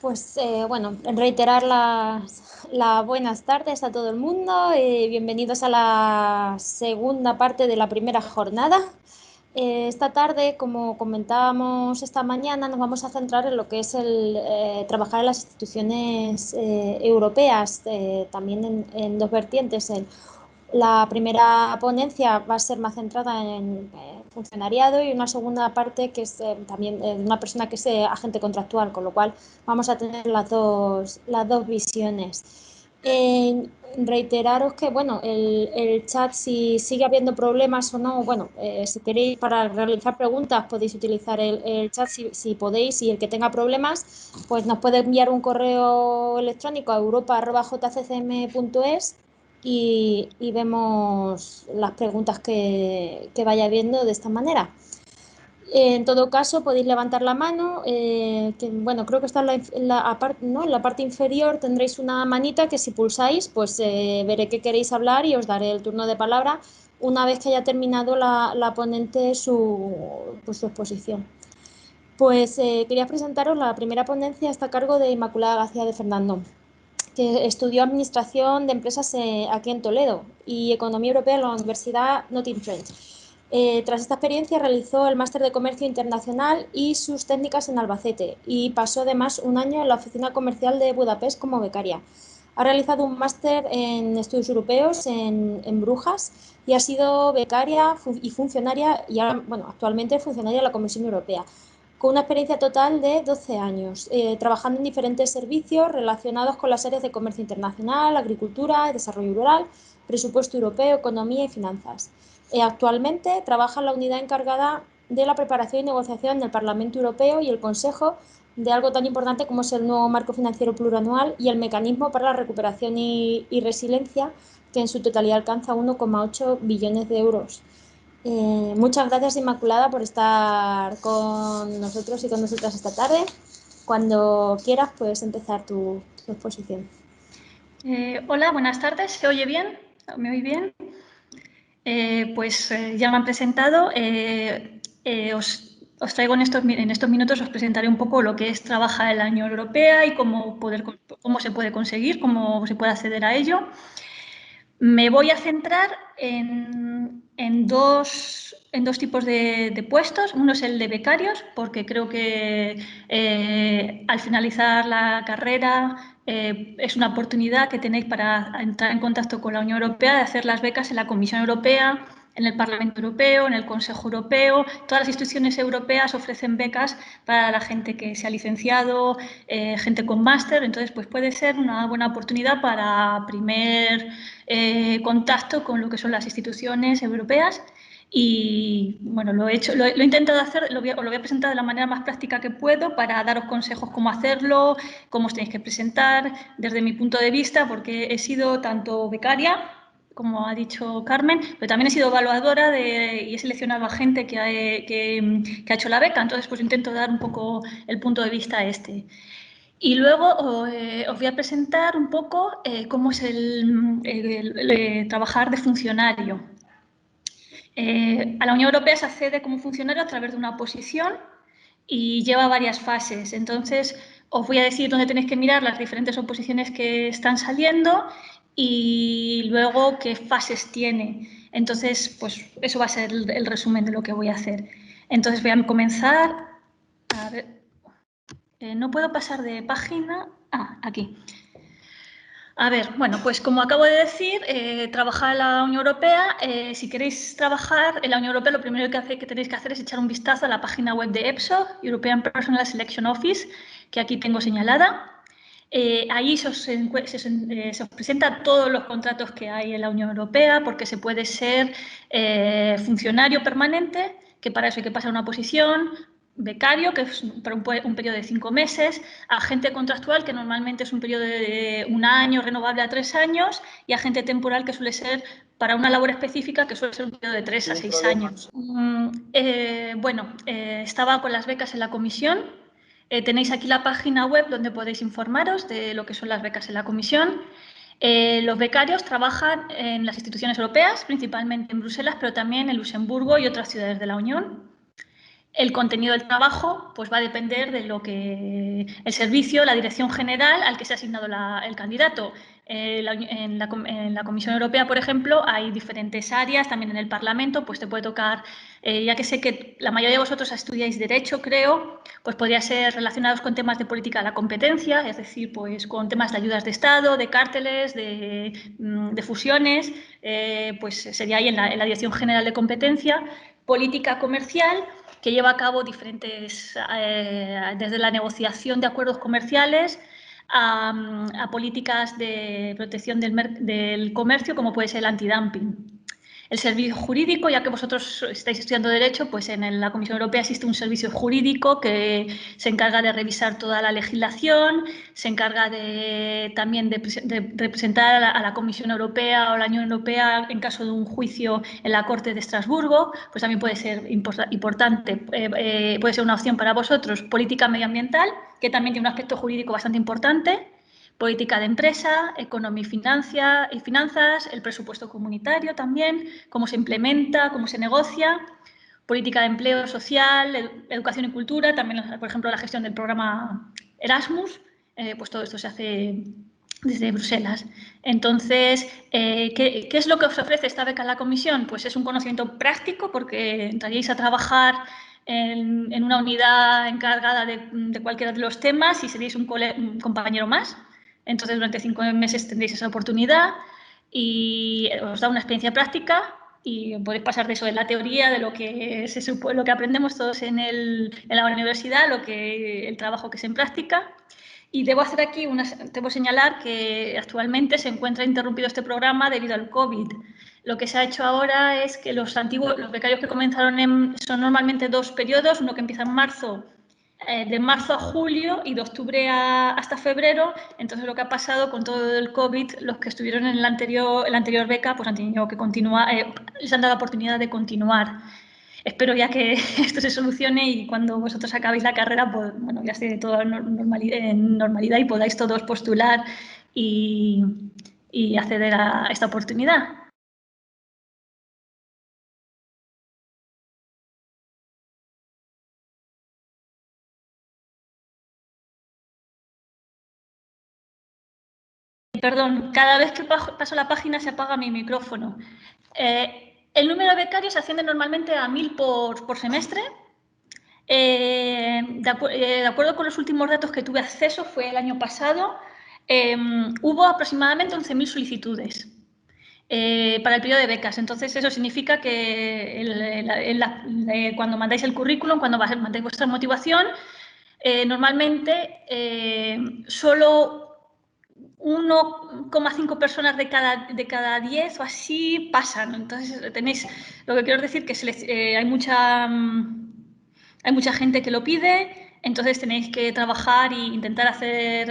Pues bueno, reiterar las buenas tardes a todo el mundo. Bienvenidos a la segunda parte de la primera jornada. Esta tarde, como comentábamos esta mañana, nos vamos a centrar en lo que es el trabajar en las instituciones europeas, también en dos vertientes. La primera ponencia va a ser más centrada en funcionariado y una segunda parte que es también una persona que es agente contractual, con lo cual vamos a tener las dos visiones. Reiteraros que bueno, el chat, si sigue habiendo problemas o no, bueno, si queréis para realizar preguntas podéis utilizar el chat si podéis, y el que tenga problemas pues nos puede enviar un correo electrónico a europa@jccm.es y vemos las preguntas que vaya viendo de esta manera. En todo caso, podéis levantar la mano, que, bueno, creo que está ¿no? En la parte inferior tendréis una manita que si pulsáis, pues veré que queréis hablar y os daré el turno de palabra una vez que haya terminado la ponente pues, su exposición. Pues quería presentaros la primera ponencia, está a cargo de Inmaculada García de Fernando, que estudió Administración de Empresas aquí en Toledo y Economía Europea en la Universidad Notting Trent. Tras esta experiencia realizó el Máster de Comercio Internacional y sus técnicas en Albacete y pasó además un año en la Oficina Comercial de Budapest como becaria. Ha realizado un máster en estudios europeos en Brujas y ha sido becaria y funcionaria, y ahora, bueno, actualmente funcionaria de la Comisión Europea, con una experiencia total de 12 años, trabajando en diferentes servicios relacionados con las áreas de comercio internacional, agricultura, desarrollo rural, presupuesto europeo, economía y finanzas. Actualmente trabaja en la unidad encargada de la preparación y negociación del Parlamento Europeo y el Consejo de algo tan importante como es el nuevo marco financiero plurianual y el mecanismo para la recuperación y resiliencia, que en su totalidad alcanza 1,8 billones de euros. Muchas gracias, Inmaculada, por estar con nosotros y con nosotras esta tarde. Cuando quieras, puedes empezar tu exposición. Hola, buenas tardes. ¿Se oye bien? ¿Me oí bien? Ya me han presentado. Os traigo en estos minutos, os presentaré un poco lo que es trabajar en la Unión Europea y cómo se puede conseguir, cómo se puede acceder a ello. Me voy a centrar en dos tipos de puestos. Uno es el de becarios, porque creo que al finalizar la carrera es una oportunidad que tenéis para entrar en contacto con la Unión Europea, de hacer las becas en la Comisión Europea, en el Parlamento Europeo, en el Consejo Europeo. Todas las instituciones europeas ofrecen becas para la gente que se ha licenciado, gente con máster. Entonces, pues puede ser una buena oportunidad para primer contacto con lo que son las instituciones europeas. Y bueno, lo he intentado hacer, os lo voy a presentar de la manera más práctica que puedo para daros consejos cómo hacerlo, cómo os tenéis que presentar desde mi punto de vista, porque he sido tanto becaria, como ha dicho Carmen, pero también he sido evaluadora y he seleccionado a gente que ha hecho la beca. Entonces, pues intento dar un poco el punto de vista este. Y luego os voy a presentar un poco cómo es el trabajar de funcionario. A la Unión Europea se accede como funcionario a través de una oposición y lleva varias fases. Entonces, os voy a decir dónde tenéis que mirar las diferentes oposiciones que están saliendo y luego qué fases tiene. Entonces, pues eso va a ser el resumen de lo que voy a hacer. Entonces, voy a comenzar. A ver, no puedo pasar de página. Aquí. A ver, bueno, pues como acabo de decir, trabajar en la Unión Europea. Si queréis trabajar en la Unión Europea, lo primero que tenéis que hacer es echar un vistazo a la página web de EPSO, European Personal Selection Office, que aquí tengo señalada. Ahí se os presenta todos los contratos que hay en la Unión Europea, porque se puede ser funcionario permanente, que para eso hay que pasar una oposición, becario, que es para un periodo de 5 meses, agente contractual, que normalmente es un periodo de 1 año, renovable a 3 años, y agente temporal, que suele ser para una labor específica, que suele ser un periodo de 3 a 6 años. Estaba con las becas en la comisión. Tenéis aquí la página web donde podéis informaros de lo que son las becas en la comisión. Los becarios trabajan en las instituciones europeas, principalmente en Bruselas, pero también en Luxemburgo y otras ciudades de la Unión. El contenido del trabajo pues, va a depender de lo que el servicio, la dirección general al que se ha asignado el candidato. En la Comisión Europea, por ejemplo, hay diferentes áreas, también en el Parlamento, pues te puede tocar, ya que sé que la mayoría de vosotros estudiáis Derecho, creo, pues podría ser relacionados con temas de política de la competencia, es decir, pues con temas de ayudas de Estado, de cárteles, de fusiones, pues sería ahí en la Dirección General de Competencia, política comercial, que lleva a cabo diferentes, desde la negociación de acuerdos comerciales a políticas de protección del comercio, como puede ser el antidumping. El servicio jurídico, ya que vosotros estáis estudiando Derecho, pues en la Comisión Europea existe un servicio jurídico que se encarga de revisar toda la legislación, se encarga también de representar a la Comisión Europea o a la Unión Europea en caso de un juicio en la Corte de Estrasburgo, pues también puede ser importante, puede ser una opción para vosotros. Política medioambiental, que también tiene un aspecto jurídico bastante importante. Política de empresa, economía y finanzas, el presupuesto comunitario también, cómo se implementa, cómo se negocia, política de empleo social, educación y cultura, también, por ejemplo, la gestión del programa Erasmus, pues todo esto se hace desde Bruselas. Entonces, ¿qué es lo que os ofrece esta beca en la comisión? Pues es un conocimiento práctico porque entraríais a trabajar en una unidad encargada de cualquiera de los temas y seríais un compañero más. Entonces, durante 5 meses tendréis esa oportunidad y os da una experiencia práctica y podéis pasar de eso, de la teoría, de lo que lo que aprendemos todos en la universidad, el trabajo que es en práctica. Y debo señalar que actualmente se encuentra interrumpido este programa debido al COVID. Lo que se ha hecho ahora es que los becarios que comenzaron son normalmente 2 periodos, uno que empieza en marzo, de marzo a julio y de octubre hasta febrero. Entonces, lo que ha pasado con todo el COVID, los que estuvieron en la anterior beca, pues han tenido que continuar, les han dado la oportunidad de continuar. Espero ya que esto se solucione y cuando vosotros acabéis la carrera, pues, bueno, ya esté todo en normalidad y podáis todos postular y acceder a esta oportunidad. Perdón, cada vez que paso la página se apaga mi micrófono. El número de becarios asciende normalmente a 1000 por semestre. De acuerdo con los últimos datos que tuve acceso, fue el año pasado, hubo aproximadamente 11.000 solicitudes para el periodo de becas. Entonces, eso significa que cuando mandáis el currículum, cuando mandáis vuestra motivación, normalmente solo 1,5 personas de cada 10 o así pasan. Entonces, lo que quiero decir que hay mucha gente que lo pide, entonces tenéis que trabajar e intentar hacer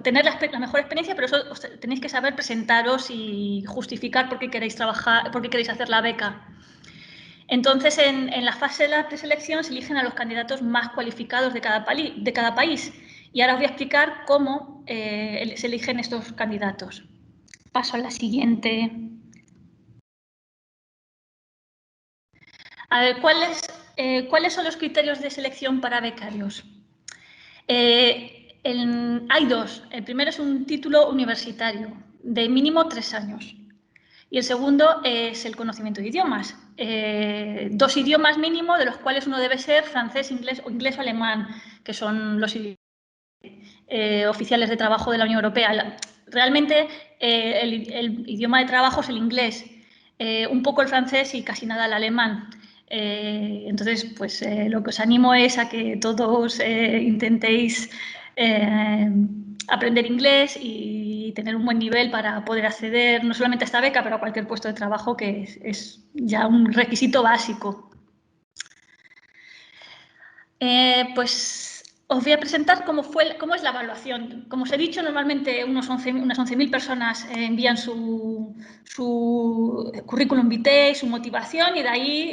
tener la mejor experiencia, pero eso tenéis que saber presentaros y justificar por qué queréis trabajar, por qué queréis hacer la beca. Entonces, en la fase de la preselección se eligen a los candidatos más cualificados de cada país. Y ahora os voy a explicar cómo se eligen estos candidatos. Paso a la siguiente. A ver, ¿cuáles son los criterios de selección para becarios? Hay 2. El primero es un título universitario de mínimo 3 años. Y el segundo es el conocimiento de idiomas. 2 idiomas mínimo, de los cuales uno debe ser francés, inglés o alemán, que son los idiomas oficiales de trabajo de la Unión Europea. Realmente el idioma de trabajo es el inglés, un poco el francés y casi nada el alemán. Entonces, pues lo que os animo es a que todos intentéis aprender inglés y tener un buen nivel para poder acceder no solamente a esta beca, pero a cualquier puesto de trabajo, que es ya un requisito básico. Pues os voy a presentar cómo es la evaluación. Como os he dicho, normalmente unas 11.000 personas envían su currículum vitae, su motivación, y de ahí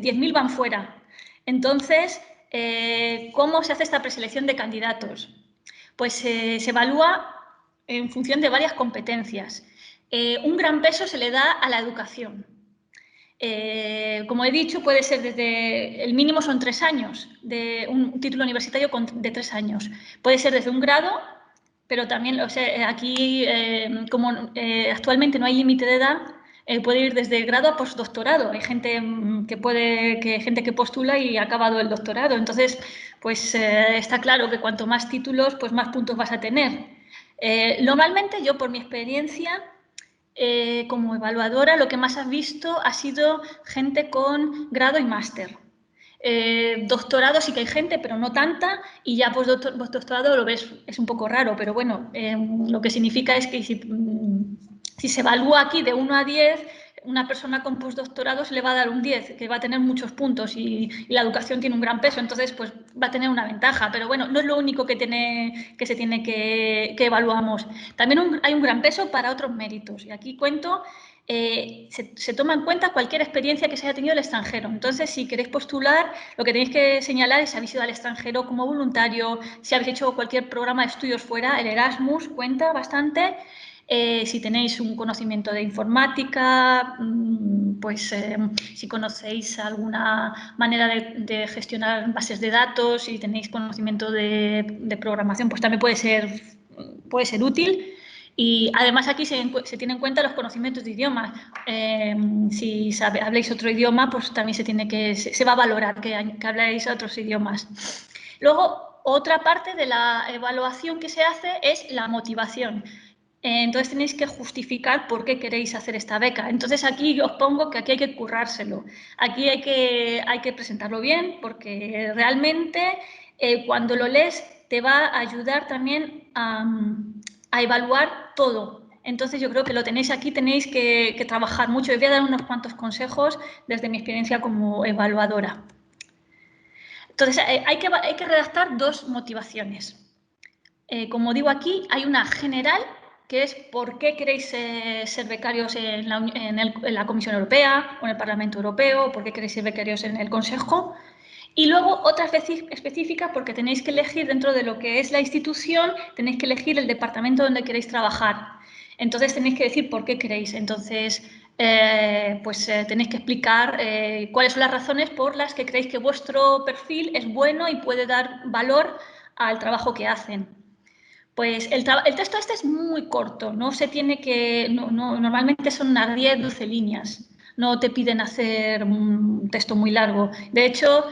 10.000 van fuera. Entonces, ¿cómo se hace esta preselección de candidatos? Pues se evalúa en función de varias competencias. Un gran peso se le da a la educación. Como he dicho, puede ser desde, el mínimo son 3 años, de un título universitario de 3 años. Puede ser desde un grado, pero también, o sea, aquí, como actualmente no hay límite de edad, puede ir desde grado a postdoctorado. Hay gente gente que postula y ha acabado el doctorado. Entonces, pues está claro que cuanto más títulos, pues más puntos vas a tener. Normalmente yo, por mi experiencia, como evaluadora, lo que más has visto ha sido gente con grado y máster. Doctorado sí que hay gente, pero no tanta, y ya postdoctorado lo ves, es un poco raro, pero bueno, lo que significa es que si se evalúa aquí de 1 a 10, una persona con postdoctorado se le va a dar un 10, que va a tener muchos puntos y la educación tiene un gran peso, entonces pues va a tener una ventaja, pero bueno, no es lo único que se tiene que evaluamos. También hay un gran peso para otros méritos, y aquí cuento se toma en cuenta cualquier experiencia que se haya tenido en el extranjero. Entonces, si queréis postular, lo que tenéis que señalar es si habéis ido al extranjero como voluntario, si habéis hecho cualquier programa de estudios fuera, el Erasmus cuenta bastante. Si tenéis un conocimiento de informática, pues si conocéis alguna manera de gestionar bases de datos, si tenéis conocimiento de programación, pues también puede ser útil. Y además aquí se tienen en cuenta los conocimientos de idiomas. Si habléis otro idioma, pues también se va a valorar que habléis otros idiomas. Luego, otra parte de la evaluación que se hace es la motivación. Entonces tenéis que justificar por qué queréis hacer esta beca. Entonces aquí os pongo que aquí hay que currárselo. Aquí hay que presentarlo bien, porque realmente cuando lo lees te va a ayudar también a evaluar todo. Entonces yo creo que lo tenéis aquí, tenéis que trabajar mucho. Os voy a dar unos cuantos consejos desde mi experiencia como evaluadora. Entonces hay que redactar 2 motivaciones. Como digo aquí, hay una general, que es por qué queréis ser becarios en la Comisión Europea o en el Parlamento Europeo, por qué queréis ser becarios en el Consejo. Y luego otra específica, porque tenéis que elegir dentro de lo que es la institución, tenéis que elegir el departamento donde queréis trabajar. Entonces tenéis que decir por qué queréis. Entonces, tenéis que explicar cuáles son las razones por las que creéis que vuestro perfil es bueno y puede dar valor al trabajo que hacen. Pues el texto este es muy corto, no se tiene que, normalmente son unas 10, 12 líneas, no te piden hacer un texto muy largo. De hecho,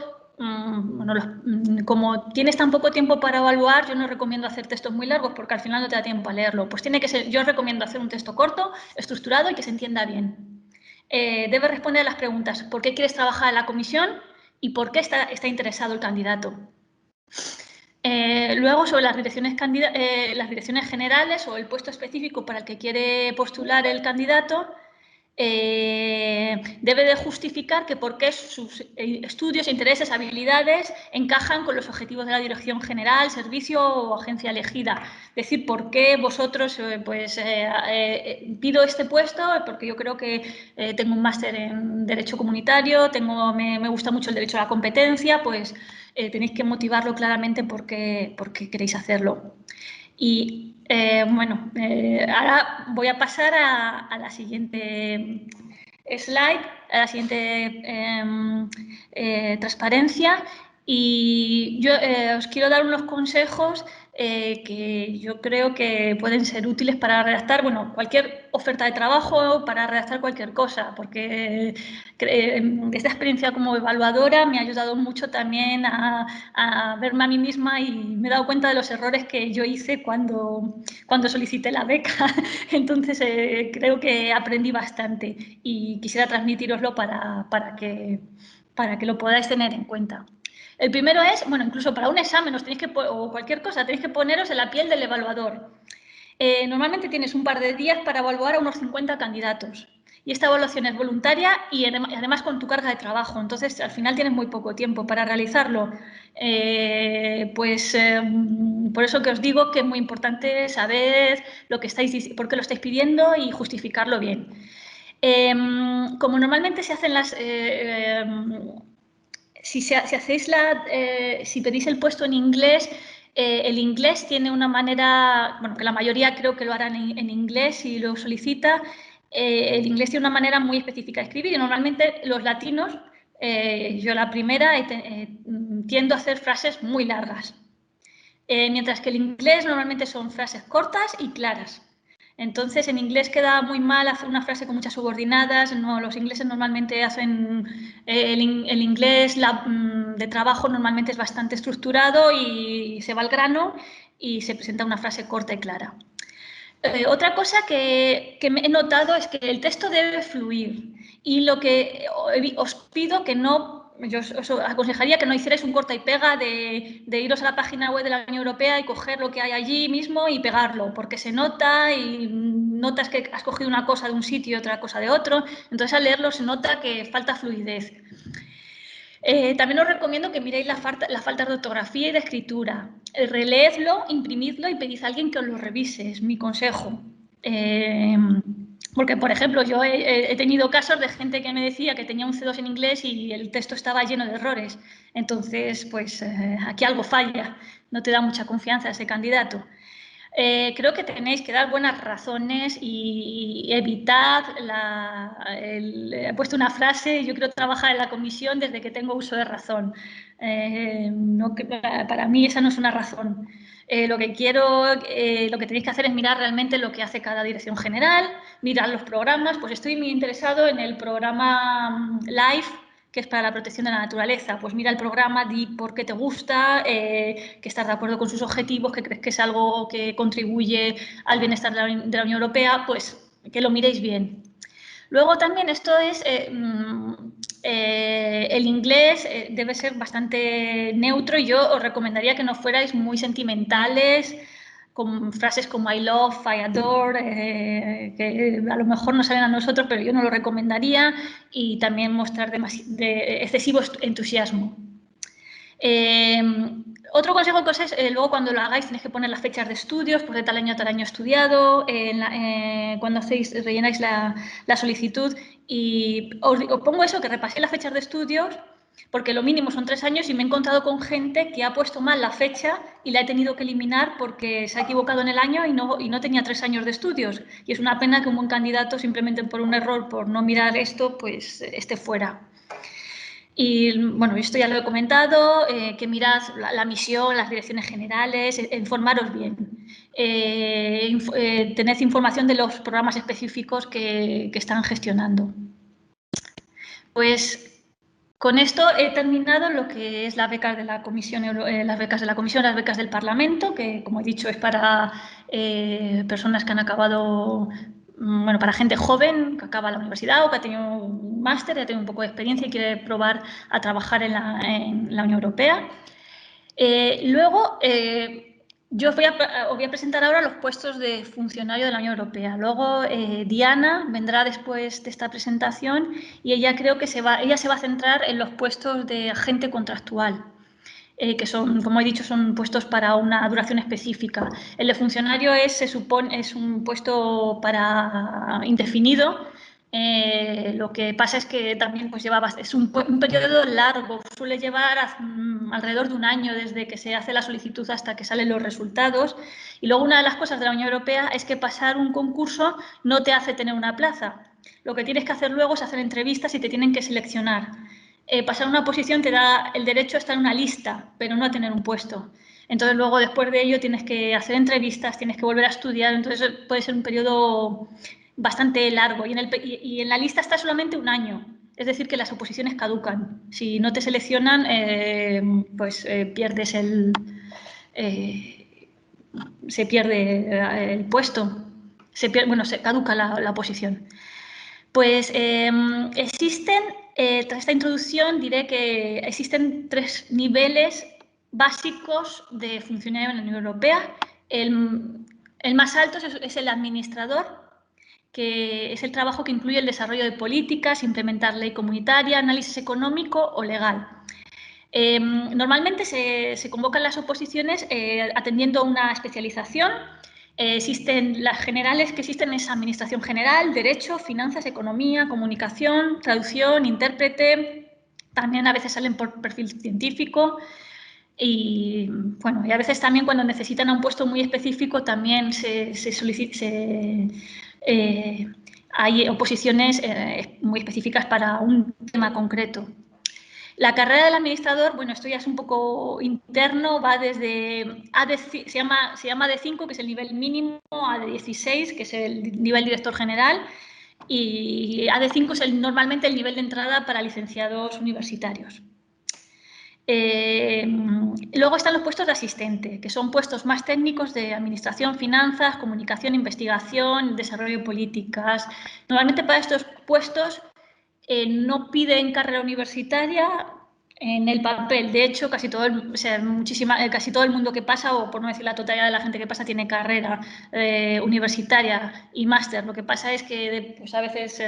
como tienes tan poco tiempo para evaluar, yo no recomiendo hacer textos muy largos porque al final no te da tiempo a leerlo. Pues tiene que ser, yo recomiendo hacer un texto corto, estructurado y que se entienda bien. Debes responder a las preguntas, ¿por qué quieres trabajar en la comisión y por qué está interesado el candidato? Luego, sobre las direcciones generales o el puesto específico para el que quiere postular el candidato, debe de justificar que por qué sus estudios, intereses, habilidades encajan con los objetivos de la dirección general, servicio o agencia elegida. Es decir, por qué vosotros pido este puesto, porque yo creo que tengo un máster en Derecho Comunitario, me gusta mucho el derecho a la competencia, pues tenéis que motivarlo claramente por qué queréis hacerlo. Y ahora voy a pasar a la siguiente slide, a la siguiente transparencia. Y yo os quiero dar unos consejos que yo creo que pueden ser útiles para redactar, cualquier oferta de trabajo, para redactar cualquier cosa, porque esta experiencia como evaluadora me ha ayudado mucho también a verme a mí misma y me he dado cuenta de los errores que yo hice cuando solicité la beca. Entonces creo que aprendí bastante y quisiera transmitíroslo para que lo podáis tener en cuenta. El primero es, incluso para un examen o cualquier cosa, tenéis que poneros en la piel del evaluador. Normalmente tienes un par de días para evaluar a unos 50 candidatos. Y esta evaluación es voluntaria y además con tu carga de trabajo. Entonces, al final tienes muy poco tiempo para realizarlo. Por eso que os digo que es muy importante saber por qué lo estáis pidiendo y justificarlo bien. Como normalmente se hacen si pedís el puesto en inglés, el inglés tiene una manera, que la mayoría creo que lo harán en inglés si lo solicita. el inglés tiene una manera muy específica de escribir y normalmente los latinos, yo la primera, tiendo a hacer frases muy largas. Mientras que el inglés normalmente son frases cortas y claras. Entonces, en inglés queda muy mal hacer una frase con muchas subordinadas. No, los ingleses normalmente hacen el inglés de trabajo normalmente es bastante estructurado y se va al grano y se presenta una frase corta y clara. Otra cosa que he notado es que el texto debe fluir y lo que os pido que no, yo os aconsejaría que no hicierais un corta y pega de iros a la página web de la Unión Europea y coger lo que hay allí mismo y pegarlo, porque se nota y notas que has cogido una cosa de un sitio y otra cosa de otro, entonces al leerlo se nota que falta fluidez. También os recomiendo que miréis las faltas de ortografía y de escritura. Releedlo, imprimidlo y pedid a alguien que os lo revise, es mi consejo. Porque, por ejemplo, yo he tenido casos de gente que me decía que tenía un C2 en inglés y el texto estaba lleno de errores. Entonces, pues aquí algo falla, no te da mucha confianza ese candidato. Creo que tenéis que dar buenas razones y evitad he puesto una frase, yo quiero trabajar en la comisión desde que tengo uso de razón. Para mí esa no es una razón. Lo que tenéis que hacer es mirar realmente lo que hace cada dirección general, mirar los programas. Pues estoy muy interesado en el programa LIFE, que es para la protección de la naturaleza. Pues mira el programa, di por qué te gusta, que estás de acuerdo con sus objetivos, que crees que es algo que contribuye al bienestar de la Unión Europea, pues que lo miréis bien. Luego también esto es, el inglés debe ser bastante neutro y yo os recomendaría que no fuerais muy sentimentales, con frases como I love, I adore, que a lo mejor no salen a nosotros, pero yo no lo recomendaría, y también mostrar de excesivo entusiasmo. Otro consejo que os es, luego cuando lo hagáis tenéis que poner las fechas de estudios, pues de tal año estudiado, cuando rellenáis la solicitud, y os pongo eso, que repaséis las fechas de estudios, porque lo mínimo son 3 años y me he encontrado con gente que ha puesto mal la fecha y la he tenido que eliminar porque se ha equivocado en el año y no tenía 3 años de estudios. Y es una pena que un buen candidato, simplemente por un error, por no mirar esto, pues esté fuera. Y bueno, esto ya lo he comentado, que mirad la misión, las direcciones generales, informaros bien. Tened información de los programas específicos que están gestionando. Pues con esto he terminado lo que es las becas de la Comisión, las becas del Parlamento, que como he dicho es para personas que han acabado, bueno, para gente joven que acaba la universidad o que ha tenido un máster, ha tenido un poco de experiencia y quiere probar a trabajar en la Unión Europea. Luego, yo os voy a presentar ahora los puestos de funcionario de la Unión Europea. Luego, Diana vendrá después de esta presentación y ella creo que ella se va a centrar en los puestos de agente contractual, que son, como he dicho, son puestos para una duración específica. El de funcionario se supone, es un puesto para indefinido. Lo que pasa es que también pues, es un periodo largo, suele llevar alrededor de un año desde que se hace la solicitud hasta que salen los resultados. Y luego una de las cosas de la Unión Europea es que pasar un concurso no te hace tener una plaza. Lo que tienes que hacer luego es hacer entrevistas y te tienen que seleccionar. Pasar una posición te da el derecho a estar en una lista, pero no a tener un puesto. Entonces luego después de ello tienes que hacer entrevistas, tienes que volver a estudiar, entonces puede ser un periodo bastante largo y en la lista está solamente un año, es decir que las oposiciones caducan. Si no te seleccionan, pues pierdes se pierde el puesto, se caduca la oposición. Pues existen, tras esta introducción diré que existen 3 niveles básicos de funcionario en la Unión Europea. El más alto es el administrador, que es el trabajo que incluye el desarrollo de políticas, implementar ley comunitaria, análisis económico o legal. Normalmente se convocan las oposiciones atendiendo a una especialización. Existen las generales que existen es Administración General, Derecho, Finanzas, Economía, Comunicación, Traducción, Intérprete. También a veces salen por perfil científico. Y bueno, y a veces también cuando necesitan a un puesto muy específico también hay oposiciones muy específicas para un tema concreto. La carrera del administrador, bueno, esto ya es un poco interno, va desde se llama D5, que es el nivel mínimo, a D16, que es el nivel director general, y AD5 es normalmente el nivel de entrada para licenciados universitarios. Luego están los puestos de asistente, que son puestos más técnicos de administración, finanzas, comunicación, investigación, desarrollo de políticas. Normalmente para estos puestos no piden carrera universitaria en el papel. De hecho, casi todo el mundo que pasa, o por no decir la totalidad de la gente que pasa, tiene carrera universitaria y máster. Lo que pasa es que pues, a veces,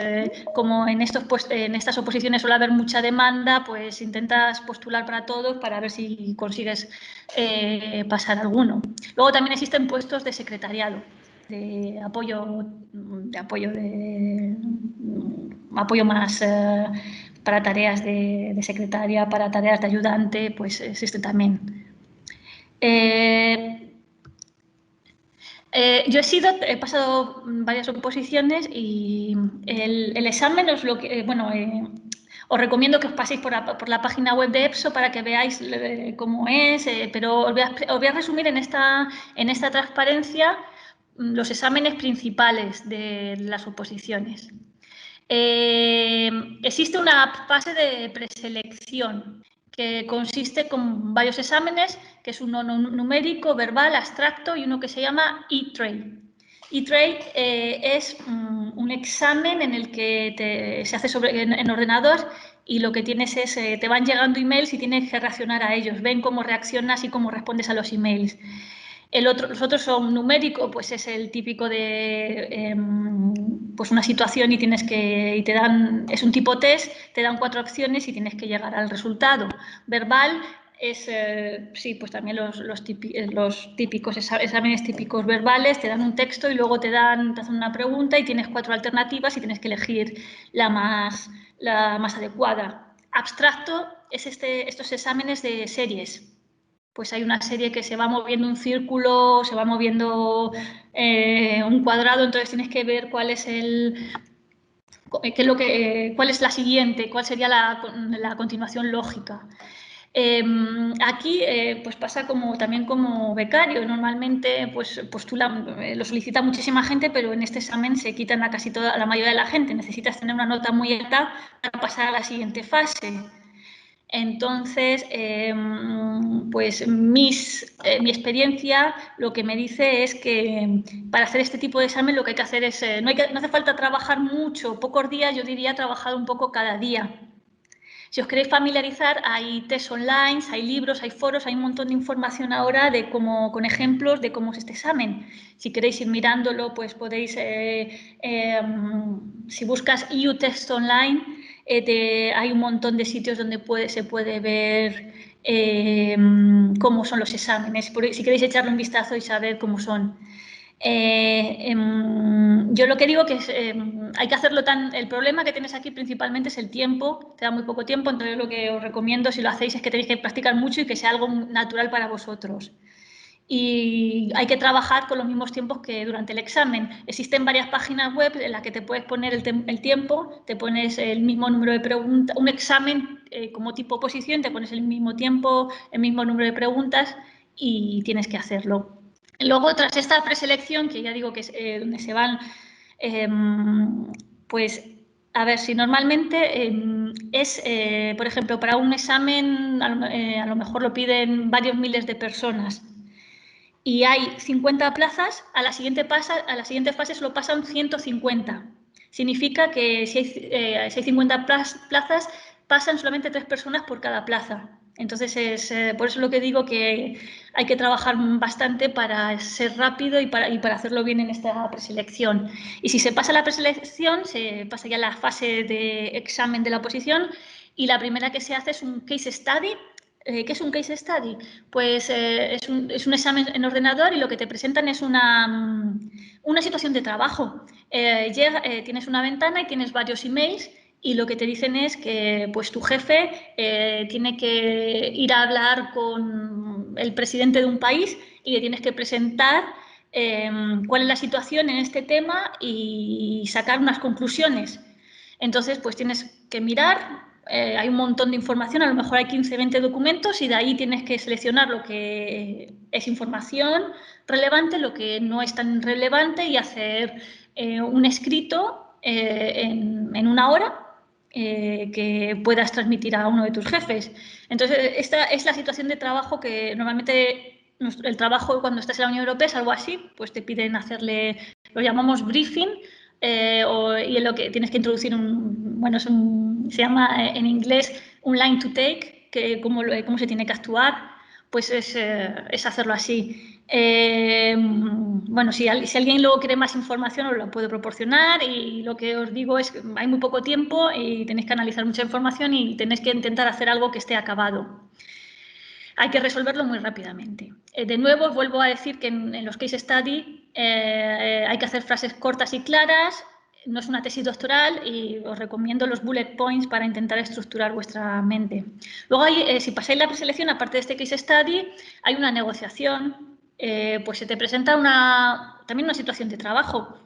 como en estas oposiciones suele haber mucha demanda, pues intentas postular para todos para ver si consigues pasar alguno. Luego también existen puestos de secretariado, de apoyo más para tareas de secretaria, para tareas de ayudante, pues existe también. Yo he pasado varias oposiciones y el examen es lo que, os recomiendo que os paséis por la página web de EPSO para que veáis cómo es, pero os voy a resumir en esta transparencia los exámenes principales de las oposiciones. Existe una fase de preselección que consiste con varios exámenes, que es uno numérico, verbal, abstracto y uno que se llama E-Trade. E-Trade es un examen en el que se hace en ordenador y lo que tienes es, te van llegando emails y tienes que reaccionar a ellos, ven cómo reaccionas y cómo respondes a los emails. Los otros son numéricos, pues es el típico de pues una situación y te dan, es un tipo test, te dan 4 opciones y tienes que llegar al resultado. Verbal es, sí, pues también los típicos exámenes típicos verbales, te dan un texto y luego te hacen una pregunta y tienes 4 alternativas y tienes que elegir la más adecuada. Abstracto es estos exámenes de series. Pues hay una serie que se va moviendo un círculo, se va moviendo un cuadrado, entonces tienes que ver cuál es cuál es la siguiente, cuál sería la continuación lógica. Aquí pues pasa también como becario. Normalmente pues lo solicita muchísima gente, pero en este examen se quitan a casi la mayoría de la gente. Necesitas tener una nota muy alta para pasar a la siguiente fase. Entonces, pues mi experiencia lo que me dice es que para hacer este tipo de examen lo que hay que hacer es, no hace falta trabajar mucho, pocos días, yo diría trabajar un poco cada día. Si os queréis familiarizar, hay tests online, hay libros, hay foros, hay un montón de información ahora con ejemplos de cómo es este examen. Si queréis ir mirándolo, pues podéis, si buscas EU Test Online, hay un montón de sitios donde se puede ver cómo son los exámenes, si queréis echarle un vistazo y saber cómo son. Yo lo que digo que es, hay que hacerlo el problema que tienes aquí principalmente es el tiempo, te da muy poco tiempo, entonces lo que os recomiendo si lo hacéis es que tenéis que practicar mucho y que sea algo natural para vosotros. Y hay que trabajar con los mismos tiempos que durante el examen. Existen varias páginas web en las que te puedes poner el tiempo, te pones el mismo número de preguntas, un examen como tipo oposición, te pones el mismo tiempo, el mismo número de preguntas y tienes que hacerlo. Luego, tras esta preselección, que ya digo que es donde se van, pues a ver, si normalmente por ejemplo, para un examen a lo mejor lo piden varios miles de personas y hay 50 plazas, a la siguiente fase solo pasan 150. Significa que si hay 50 plazas, pasan solamente 3 personas por cada plaza. Entonces, por eso lo que digo que hay que trabajar bastante para ser rápido y para hacerlo bien en esta preselección. Y si se pasa la preselección, se pasa ya la fase de examen de la oposición y la primera que se hace es un case study. ¿Qué es un case study? Pues es un examen en ordenador y lo que te presentan es una situación de trabajo. Tienes una ventana y tienes varios emails y lo que te dicen es que pues, tu jefe tiene que ir a hablar con el presidente de un país y le tienes que presentar cuál es la situación en este tema y sacar unas conclusiones. Entonces, pues tienes que mirar, hay un montón de información, a lo mejor hay 15, 20 documentos y de ahí tienes que seleccionar lo que es información relevante, lo que no es tan relevante y hacer un escrito en una hora que puedas transmitir a uno de tus jefes. Entonces, esta es la situación de trabajo que normalmente el trabajo cuando estás en la Unión Europea es algo así, pues te piden hacerle, lo llamamos briefing, y en lo que tienes que introducir bueno, se llama en inglés un line to take, que cómo se tiene que actuar, pues es hacerlo así. Bueno, si alguien luego quiere más información os lo puedo proporcionar y lo que os digo es que hay muy poco tiempo y tenéis que analizar mucha información y tenéis que intentar hacer algo que esté acabado. Hay que resolverlo muy rápidamente. De nuevo, vuelvo a decir que en los case study hay que hacer frases cortas y claras, no es una tesis doctoral y os recomiendo los bullet points para intentar estructurar vuestra mente. Luego, si pasáis la preselección, aparte de este case study, hay una negociación, pues se te presenta también una situación de trabajo.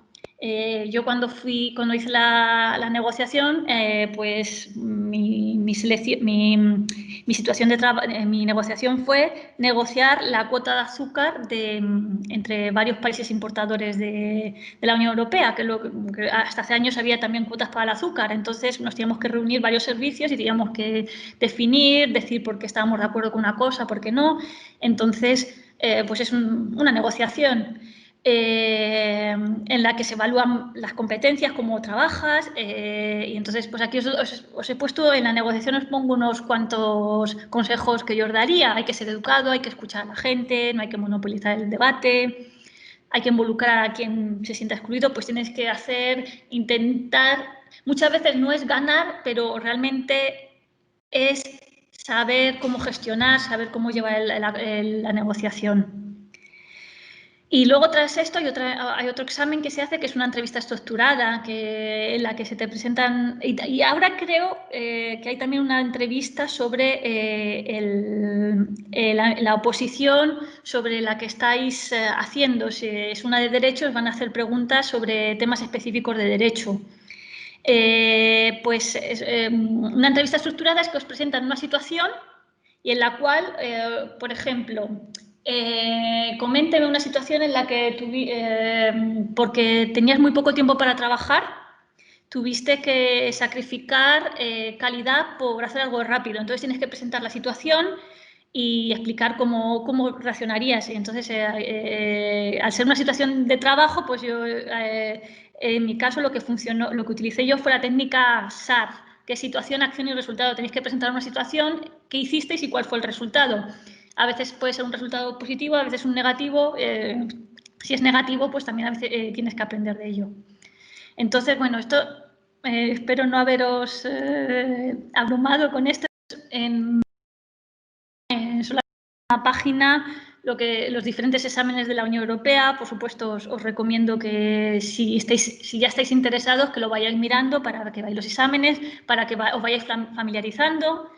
Yo cuando hice la negociación, pues mi situación mi negociación fue negociar la cuota de azúcar entre varios países importadores de la Unión Europea, que hasta hace años había también cuotas para el azúcar. Entonces nos teníamos que reunir varios servicios y teníamos que decir por qué estábamos de acuerdo con una cosa, por qué no. Entonces, pues es una negociación. En la que se evalúan las competencias, cómo trabajas, y entonces pues aquí os he puesto en la negociación, os pongo unos cuantos consejos que yo os daría. Hay que ser educado, hay que escuchar a la gente, no hay que monopolizar el debate, hay que involucrar a quien se sienta excluido, pues tienes que intentar, muchas veces no es ganar, pero realmente es saber cómo gestionar, saber cómo llevar la negociación. Y luego tras esto hay otro examen que se hace, que es una entrevista estructurada, en la que se te presentan... Y ahora creo que hay también una entrevista sobre la oposición sobre la que estáis haciendo. Si es una de derecho, os van a hacer preguntas sobre temas específicos de derecho. Una entrevista estructurada es que os presentan una situación y en la cual, por ejemplo, coménteme una situación en la que porque tenías muy poco tiempo para trabajar, tuviste que sacrificar calidad por hacer algo rápido. Entonces tienes que presentar la situación y explicar cómo reaccionarías. Y entonces, al ser una situación de trabajo, pues yo, en mi caso, lo que utilicé yo fue la técnica SAR, que es situación, acción y resultado. Tenéis que presentar una situación, qué hicisteis y cuál fue el resultado. A veces puede ser un resultado positivo, a veces un negativo. Si es negativo, pues también a veces tienes que aprender de ello. Entonces, bueno, esto espero no haberos abrumado con esto. En solamente una página, los diferentes exámenes de la Unión Europea. Por supuesto, os recomiendo que si ya estáis interesados, que lo vayáis mirando para que veáis los exámenes, para que os vayáis familiarizando.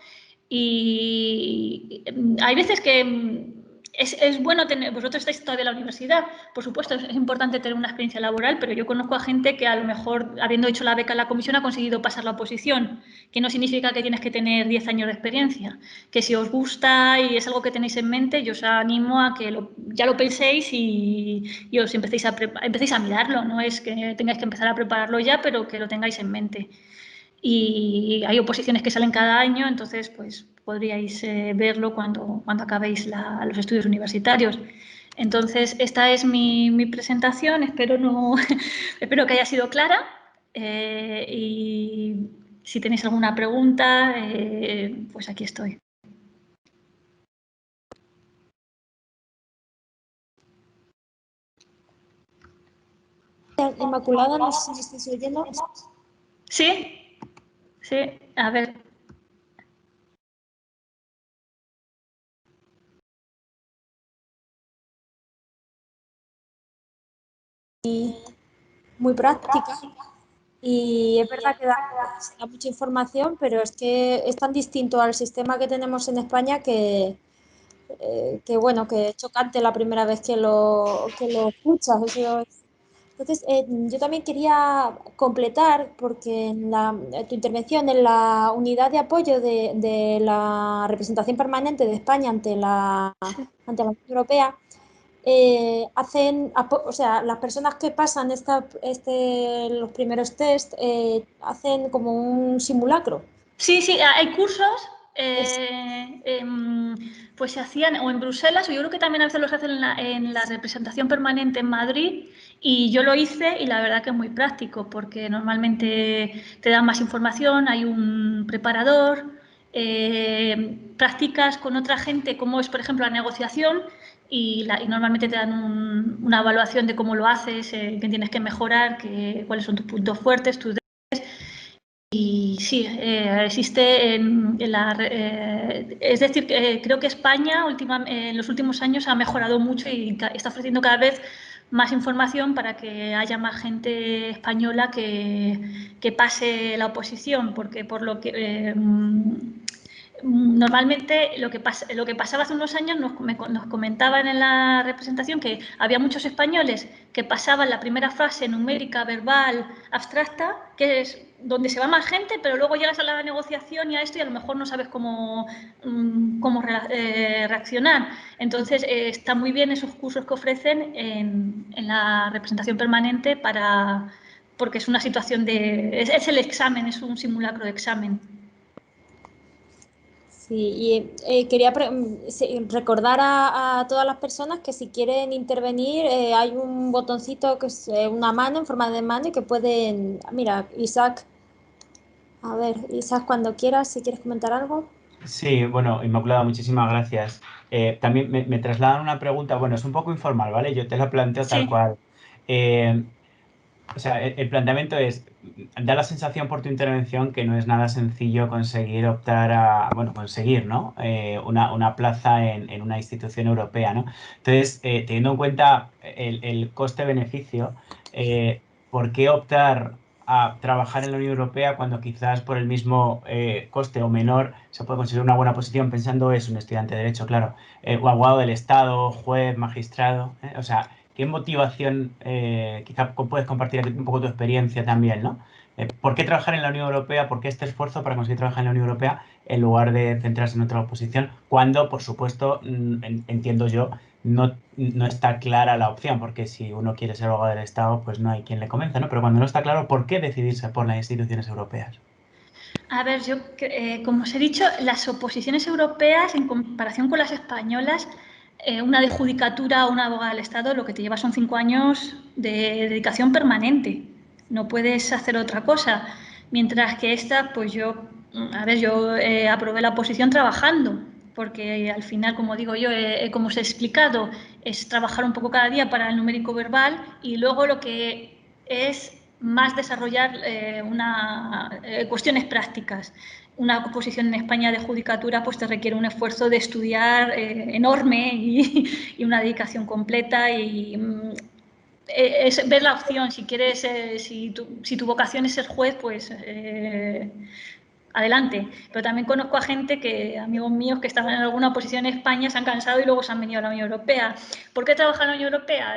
Y hay veces que es bueno tener, vosotros estáis todavía en la universidad, por supuesto es importante tener una experiencia laboral, pero yo conozco a gente que a lo mejor, habiendo hecho la beca en la comisión, ha conseguido pasar la oposición, que no significa que tienes que tener 10 años de experiencia, que si os gusta y es algo que tenéis en mente, yo os animo a que ya lo penséis y os empecéis a mirarlo, no es que tengáis que empezar a prepararlo ya, pero que lo tengáis en mente. Y hay oposiciones que salen cada año, entonces pues podríais verlo cuando acabéis los estudios universitarios. Entonces, esta es mi presentación, espero que haya sido clara, y si tenéis alguna pregunta, pues aquí estoy. Inmaculada, no sé si me estáis oyendo. Sí, a ver. Muy práctica y es verdad que se da mucha información, pero es que es tan distinto al sistema que tenemos en España que que bueno, que es chocante la primera vez que lo escuchas. Entonces, yo también quería completar, porque tu intervención en la unidad de apoyo de la representación permanente de España ante la Unión Europea, o sea, las personas que pasan los primeros test hacen como un simulacro. Sí, sí, hay cursos, Es- pues se hacían o en Bruselas, o yo creo que también a veces los hacen en la representación permanente en Madrid, y yo lo hice y la verdad que es muy práctico porque normalmente te dan más información, hay un preparador, practicas con otra gente cómo es, por ejemplo, la negociación y normalmente te dan una evaluación de cómo lo haces, qué tienes que mejorar, cuáles son tus puntos fuertes, tus... Y sí, existe es decir, creo que España en los últimos años ha mejorado mucho y está ofreciendo cada vez más información para que haya más gente española que pase la oposición, porque por lo que normalmente lo que pasaba hace unos años nos comentaban en la representación que había muchos españoles que pasaban la primera fase numérica, verbal, abstracta, que es donde se va más gente, pero luego llegas a la negociación y a esto y a lo mejor no sabes cómo reaccionar. Entonces, está muy bien esos cursos que ofrecen en la representación permanente porque es una situación es el examen, es un simulacro de examen. Sí, y quería sí, recordar a todas las personas que si quieren intervenir, hay un botoncito que es una mano en forma de mano y que pueden... Mira, Isaac, a ver, Isaac, cuando quieras, si quieres comentar algo. Sí, bueno, Inmaculada, muchísimas gracias. También me trasladan una pregunta, bueno, es un poco informal, ¿vale? Yo te la planteo tal Sí. cual. Eh, o sea, el planteamiento es, da la sensación por tu intervención que no es nada sencillo conseguir optar bueno, conseguir, ¿no? Una plaza en una institución europea, ¿no? Entonces, teniendo en cuenta el coste-beneficio, ¿por qué optar a trabajar en la Unión Europea cuando quizás por el mismo coste o menor se puede conseguir una buena posición pensando es un estudiante de derecho, claro, o abogado del Estado, juez, magistrado, ¿eh? O sea, ¿qué motivación, quizá puedes compartir aquí un poco tu experiencia también, ¿no? ¿Por qué trabajar en la Unión Europea? ¿Por qué este esfuerzo para conseguir trabajar en la Unión Europea en lugar de centrarse en otra oposición? Cuando, por supuesto, entiendo yo, no está clara la opción, porque si uno quiere ser abogado del Estado, pues no hay quien le convenza, ¿no? Pero cuando no está claro, ¿por qué decidirse por las instituciones europeas? A ver, como os he dicho, las oposiciones europeas, en comparación con las españolas, una de judicatura o una abogada del Estado, lo que te lleva son 5 años de dedicación permanente. No puedes hacer otra cosa. Mientras que esta, pues yo aprobé la oposición trabajando, porque al final, como digo yo, como os he explicado, es trabajar un poco cada día para el numérico verbal y luego lo que es más desarrollar cuestiones prácticas. Una posición en España de judicatura pues te requiere un esfuerzo de estudiar enorme y una dedicación completa es ver la opción. Si quieres, si tu vocación es ser juez, pues adelante. Pero también conozco a gente amigos míos que estaban en alguna posición en España, se han cansado y luego se han venido a la Unión Europea. ¿Por qué trabajar en la Unión Europea?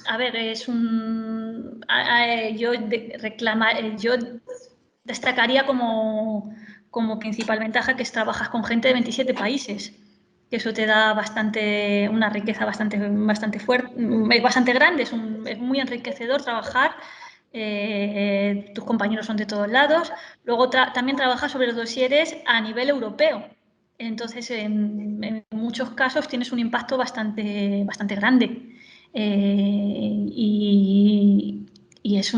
A ver, yo destacaría como principal ventaja que trabajas con gente de 27 países. Que eso te da una riqueza bastante fuerte, bastante grande, es muy enriquecedor trabajar. Tus compañeros son de todos lados. Luego también trabajas sobre los dosieres a nivel europeo. Entonces, en muchos casos tienes un impacto bastante grande. Y es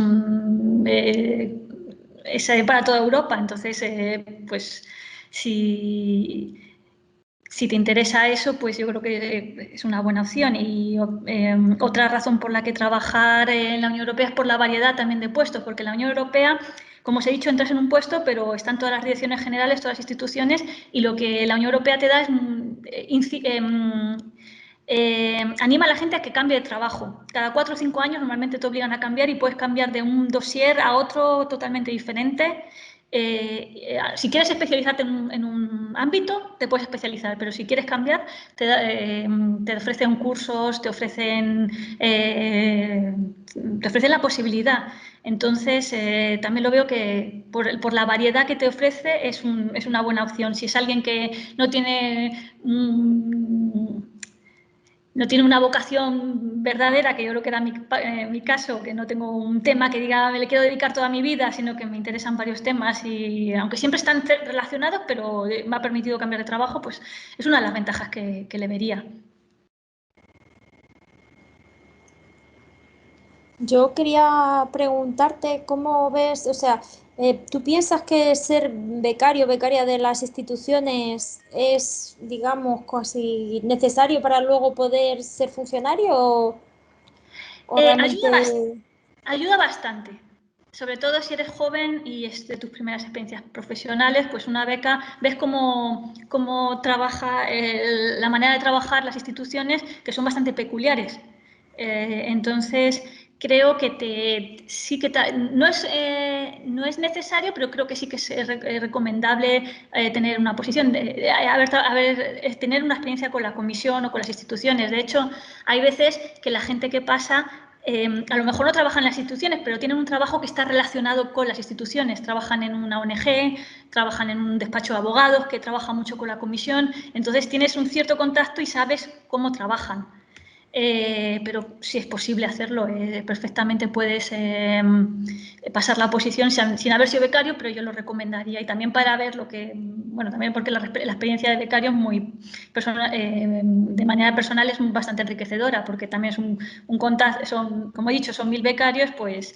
para toda Europa. Entonces, pues si, si te interesa eso, pues yo creo que es una buena opción. Y otra razón por la que trabajar en la Unión Europea es por la variedad también de puestos, porque la Unión Europea, como os he dicho, entras en un puesto, pero están todas las direcciones generales, todas las instituciones, y lo que la Unión Europea te da es anima a la gente a que cambie de trabajo. Cada 4 o 5 años normalmente te obligan a cambiar y puedes cambiar de un dossier a otro totalmente diferente. si quieres especializarte en un ámbito, te puedes especializar, pero si quieres cambiar, te ofrecen cursos, te ofrecen la posibilidad. Entonces, también lo veo que por la variedad que te ofrece es una buena opción. Si es alguien que no tiene una vocación verdadera, que yo creo que era mi caso, que no tengo un tema que diga me le quiero dedicar toda mi vida, sino que me interesan varios temas y aunque siempre están relacionados, pero me ha permitido cambiar de trabajo, pues es una de las ventajas que le vería. Yo quería preguntarte cómo ves, o sea, ¿tú piensas que ser becario o becaria de las instituciones es, digamos, casi necesario para luego poder ser funcionario o realmente... Ayuda bastante, sobre todo si eres joven y es de tus primeras experiencias profesionales, pues una beca, ves cómo trabaja la manera de trabajar las instituciones, que son bastante peculiares. Entonces, creo que no es necesario, pero creo que sí que es recomendable tener una posición, tener una experiencia con la comisión o con las instituciones. De hecho, hay veces que la gente que pasa a lo mejor no trabajan en las instituciones, pero tienen un trabajo que está relacionado con las instituciones. Trabajan en una ONG, trabajan en un despacho de abogados que trabaja mucho con la comisión. Entonces tienes un cierto contacto y sabes cómo trabajan. Pero si es posible hacerlo, perfectamente puedes pasar la oposición sin haber sido becario, pero yo lo recomendaría. Y también para ver también porque la experiencia de becario es muy de manera personal es bastante enriquecedora, porque también es un contacto, como he dicho, son 1000 becarios, pues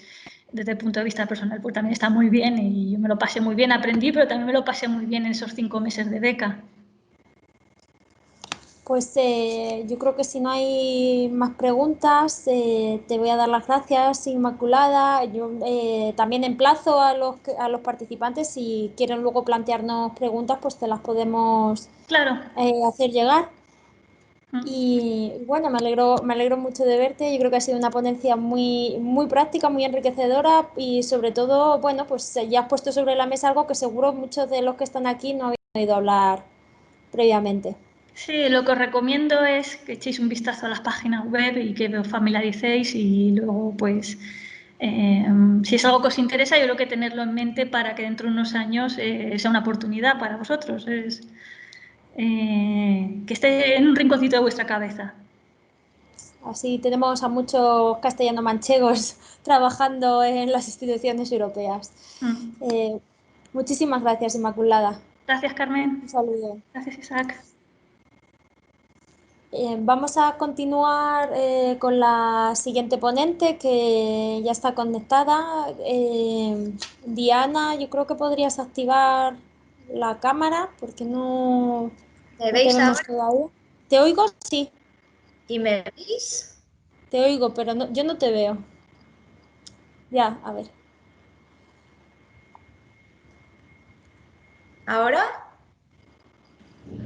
desde el punto de vista personal, pues también está muy bien y yo me lo pasé muy bien, aprendí, pero también me lo pasé muy bien en esos 5 meses de beca. Pues yo creo que si no hay más preguntas, te voy a dar las gracias, Inmaculada. Yo también emplazo a los participantes, si quieren luego plantearnos preguntas, pues te las podemos hacer llegar. Y bueno, me alegro mucho de verte. Yo creo que ha sido una ponencia muy, muy práctica, muy enriquecedora y sobre todo, bueno, pues ya has puesto sobre la mesa algo que seguro muchos de los que están aquí no habían oído hablar previamente. Sí, lo que os recomiendo es que echéis un vistazo a las páginas web y que os familiaricéis y luego, pues, si es algo que os interesa, yo creo que tenerlo en mente para que dentro de unos años sea una oportunidad para vosotros. Que esté en un rinconcito de vuestra cabeza. Así tenemos a muchos castellano-manchegos trabajando en las instituciones europeas. Muchísimas gracias, Inmaculada. Gracias, Carmen. Un saludo. Gracias, Isaac. Vamos a continuar con la siguiente ponente que ya está conectada. Diana, yo creo que podrías activar la cámara porque no ¿Me te veis vemos ahora? todavía. ¿Te oigo? Sí, ¿Y me veis? te oigo, pero yo no te veo. Ya, a ver. ¿Ahora?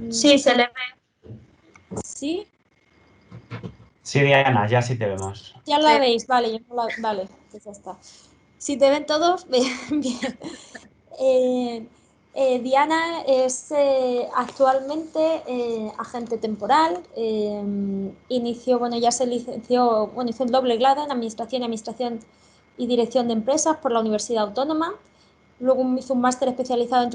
Sí, Se le ve. sí, Sí, Diana, ya sí te vemos. ya la veis, vale, vale, pues ya está. Si te ven todos, bien. Diana es actualmente agente temporal. Inició, bueno, ya se licenció, bueno, hizo el doble grado en Administración y Dirección de Empresas por la Universidad Autónoma. Luego hizo un máster especializado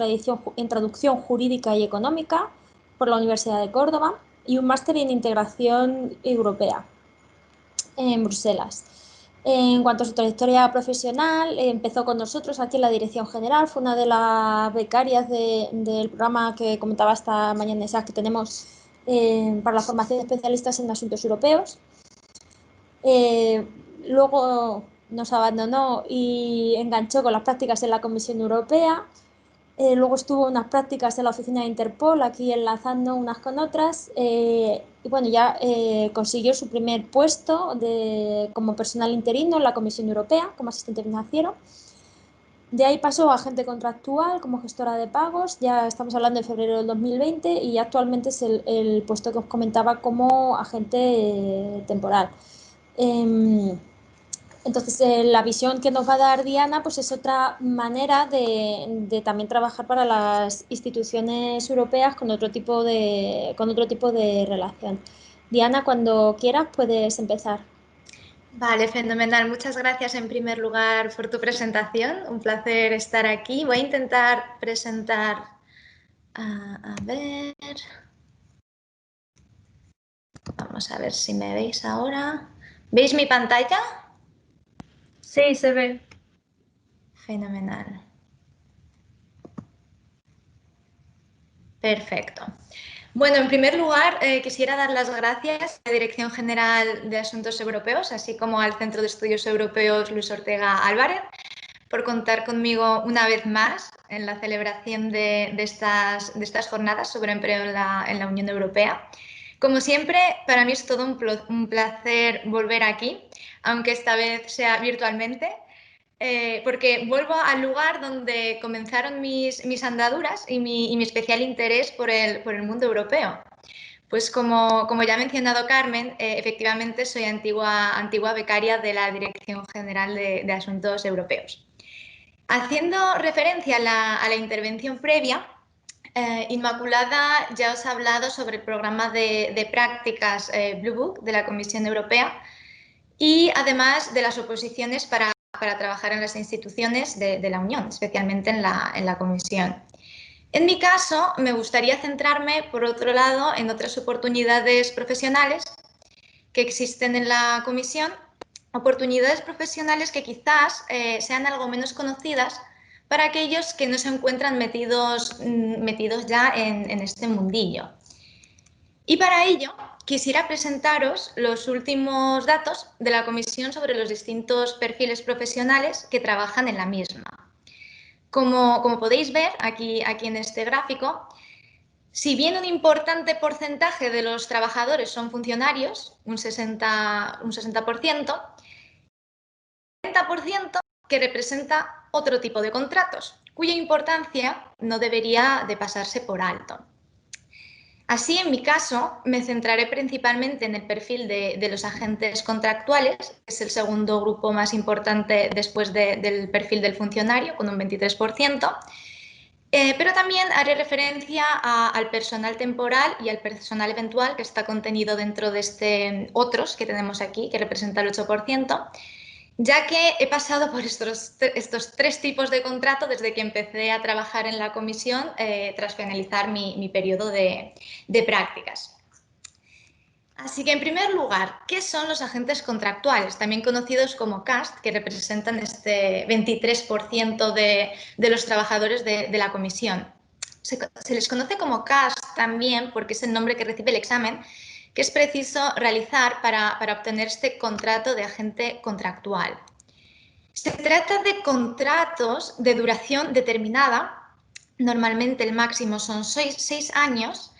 en Traducción Jurídica y Económica por la Universidad de Córdoba y un máster en Integración Europea en Bruselas. En cuanto a su trayectoria profesional, empezó con nosotros aquí en la Dirección General, fue una de las becarias del programa que comentaba esta mañana Isaac, que tenemos para la formación de especialistas en asuntos europeos. Luego nos abandonó y enganchó con las prácticas en la Comisión Europea. Luego estuvo unas prácticas en la oficina de Interpol, aquí enlazando unas con otras. Y bueno, ya consiguió su primer puesto como personal interino en la Comisión Europea, como asistente financiero. De ahí pasó a agente contractual como gestora de pagos, ya estamos hablando de febrero del 2020 y actualmente es el puesto que os comentaba como agente temporal. Entonces, la visión que nos va a dar Diana pues es otra manera de también trabajar para las instituciones europeas con otro tipo de relación. Diana, cuando quieras puedes empezar. Vale, fenomenal. Muchas gracias en primer lugar por tu presentación. Un placer estar aquí. Voy a intentar presentar. A ver. Vamos a ver si me veis ahora. ¿Veis mi pantalla? Sí, se ve. Fenomenal. Perfecto. Bueno, en primer lugar, quisiera dar las gracias a la Dirección General de Asuntos Europeos, así como al Centro de Estudios Europeos Luis Ortega Álvarez, por contar conmigo una vez más en la celebración de estas jornadas sobre empleo en la Unión Europea. Como siempre, para mí es todo un placer volver aquí, aunque esta vez sea virtualmente. Porque vuelvo al lugar donde comenzaron mis andaduras y mi especial interés por el mundo europeo. Pues como ya ha mencionado Carmen, efectivamente soy antigua becaria de la Dirección General de Asuntos Europeos. Haciendo referencia a la intervención previa, Inmaculada ya os ha hablado sobre el programa de prácticas Blue Book de la Comisión Europea y además de las oposiciones para trabajar en las instituciones de la Unión, especialmente en la Comisión. En mi caso, me gustaría centrarme, por otro lado, en otras oportunidades profesionales que existen en la Comisión, oportunidades profesionales que quizás sean algo menos conocidas para aquellos que no se encuentran metidos ya en este mundillo. Y para ello, quisiera presentaros los últimos datos de la Comisión sobre los distintos perfiles profesionales que trabajan en la misma. Como podéis ver aquí en este gráfico, si bien un importante porcentaje de los trabajadores son funcionarios, un 60%, 40% que representa otro tipo de contratos, cuya importancia no debería de pasarse por alto. Así, en mi caso, me centraré principalmente en el perfil de los agentes contractuales, que es el segundo grupo más importante después del perfil del funcionario, con un 23%, pero también haré referencia al personal temporal y al personal eventual que está contenido dentro de este otros que tenemos aquí, que representa el 8%, ya que he pasado por estos tres tipos de contrato desde que empecé a trabajar en la comisión tras finalizar mi periodo de prácticas. Así que, en primer lugar, ¿qué son los agentes contractuales? También conocidos como CAST, que representan este 23% de los trabajadores de la comisión. Se les conoce como CAST también porque es el nombre que recibe el examen que es preciso realizar para obtener este contrato de agente contractual. Se trata de contratos de duración determinada, normalmente el máximo son 6 años,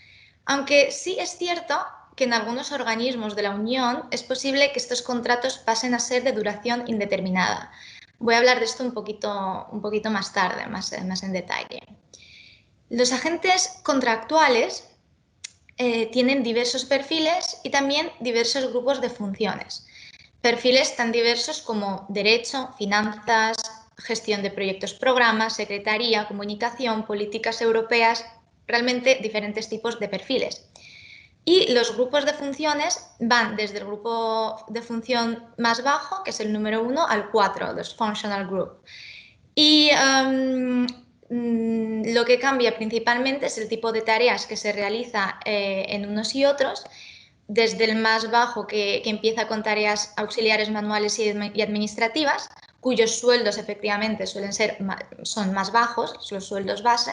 aunque sí es cierto que en algunos organismos de la Unión es posible que estos contratos pasen a ser de duración indeterminada. Voy a hablar de esto un poquito más tarde, más en detalle. Los agentes contractuales tienen diversos perfiles y también diversos grupos de funciones. Perfiles tan diversos como derecho, finanzas, gestión de proyectos, programas, secretaría, comunicación, políticas europeas, realmente diferentes tipos de perfiles. Y los grupos de funciones van desde el grupo de función más bajo, que es el número 1, al 4, los Functional Group. Y lo que cambia principalmente es el tipo de tareas que se realiza en unos y otros, desde el más bajo, que empieza con tareas auxiliares manuales y administrativas, cuyos sueldos efectivamente son más bajos, los sueldos base,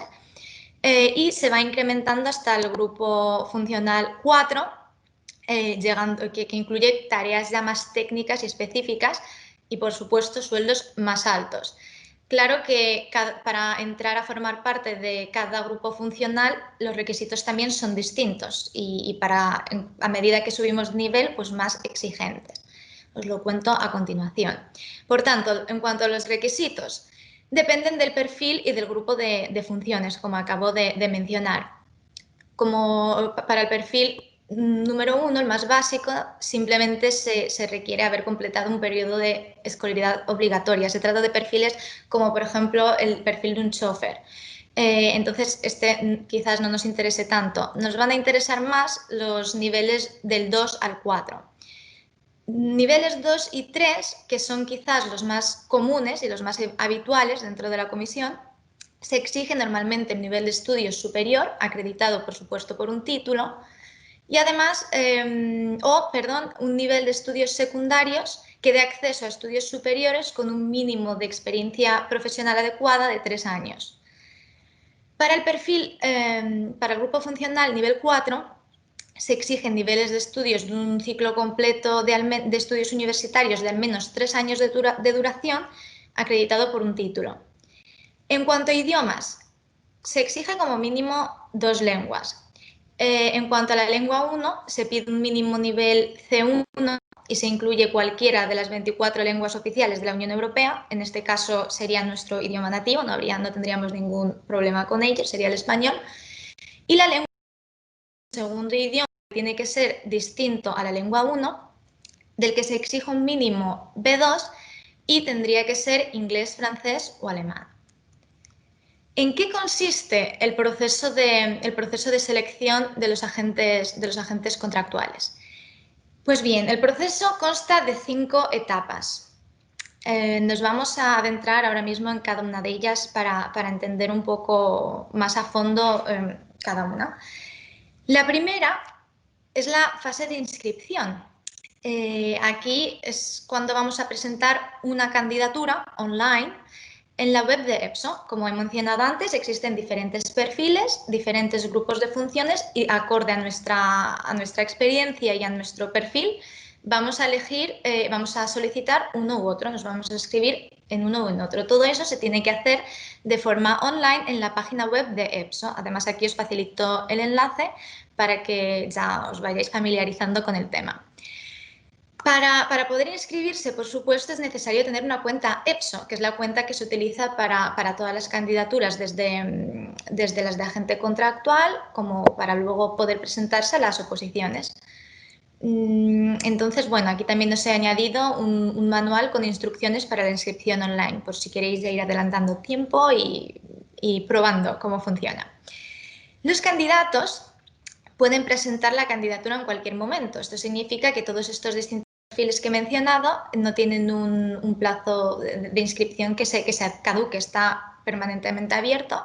y se va incrementando hasta el grupo funcional 4, que incluye tareas ya más técnicas y específicas y, por supuesto, sueldos más altos. Claro que para entrar a formar parte de cada grupo funcional los requisitos también son distintos y a medida que subimos nivel, pues más exigentes. Os lo cuento a continuación. Por tanto, en cuanto a los requisitos, dependen del perfil y del grupo de funciones, como acabo de mencionar. Como para el perfil número 1, el más básico, simplemente se requiere haber completado un periodo de escolaridad obligatoria. Se trata de perfiles como, por ejemplo, el perfil de un chofer. Entonces, este quizás no nos interese tanto. Nos van a interesar más los niveles del 2 al 4. Niveles 2 y 3, que son quizás los más comunes y los más habituales dentro de la comisión, se exige normalmente un nivel de estudios superior, acreditado por supuesto por un título, y además, un nivel de estudios secundarios que dé acceso a estudios superiores con un mínimo de experiencia profesional adecuada de 3 años. Para el perfil, para el grupo funcional nivel 4, se exigen niveles de estudios de un ciclo completo de estudios universitarios de al menos 3 años de duración, acreditado por un título. En cuanto a idiomas, se exige como mínimo 2 lenguas. En cuanto a la lengua 1, se pide un mínimo nivel C1 y se incluye cualquiera de las 24 lenguas oficiales de la Unión Europea. En este caso sería nuestro idioma nativo, no tendríamos ningún problema con ello, sería el español. Y la lengua, segundo idioma, tiene que ser distinto a la lengua 1, del que se exige un mínimo B2 y tendría que ser inglés, francés o alemán. ¿En qué consiste el proceso de selección de los agentes contractuales? Pues bien, el proceso consta de 5 etapas. Nos vamos a adentrar ahora mismo en cada una de ellas para entender un poco más a fondo cada una. La primera es la fase de inscripción. Aquí es cuando vamos a presentar una candidatura online en la web de EPSO. Como he mencionado antes, existen diferentes perfiles, diferentes grupos de funciones y acorde a nuestra experiencia y a nuestro perfil, vamos a solicitar uno u otro, nos vamos a inscribir en uno o en otro. Todo eso se tiene que hacer de forma online en la página web de EPSO. Además, aquí os facilito el enlace para que ya os vayáis familiarizando con el tema. Para poder inscribirse, por supuesto, es necesario tener una cuenta EPSO, que es la cuenta que se utiliza para todas las candidaturas, desde las de agente contractual como para luego poder presentarse a las oposiciones. Entonces, bueno, aquí también os he añadido un manual con instrucciones para la inscripción online, por si queréis ir adelantando tiempo y probando cómo funciona. Los candidatos pueden presentar la candidatura en cualquier momento. Esto significa que todos estos distintos perfiles que he mencionado no tienen un plazo de inscripción que se caduque, está permanentemente abierto.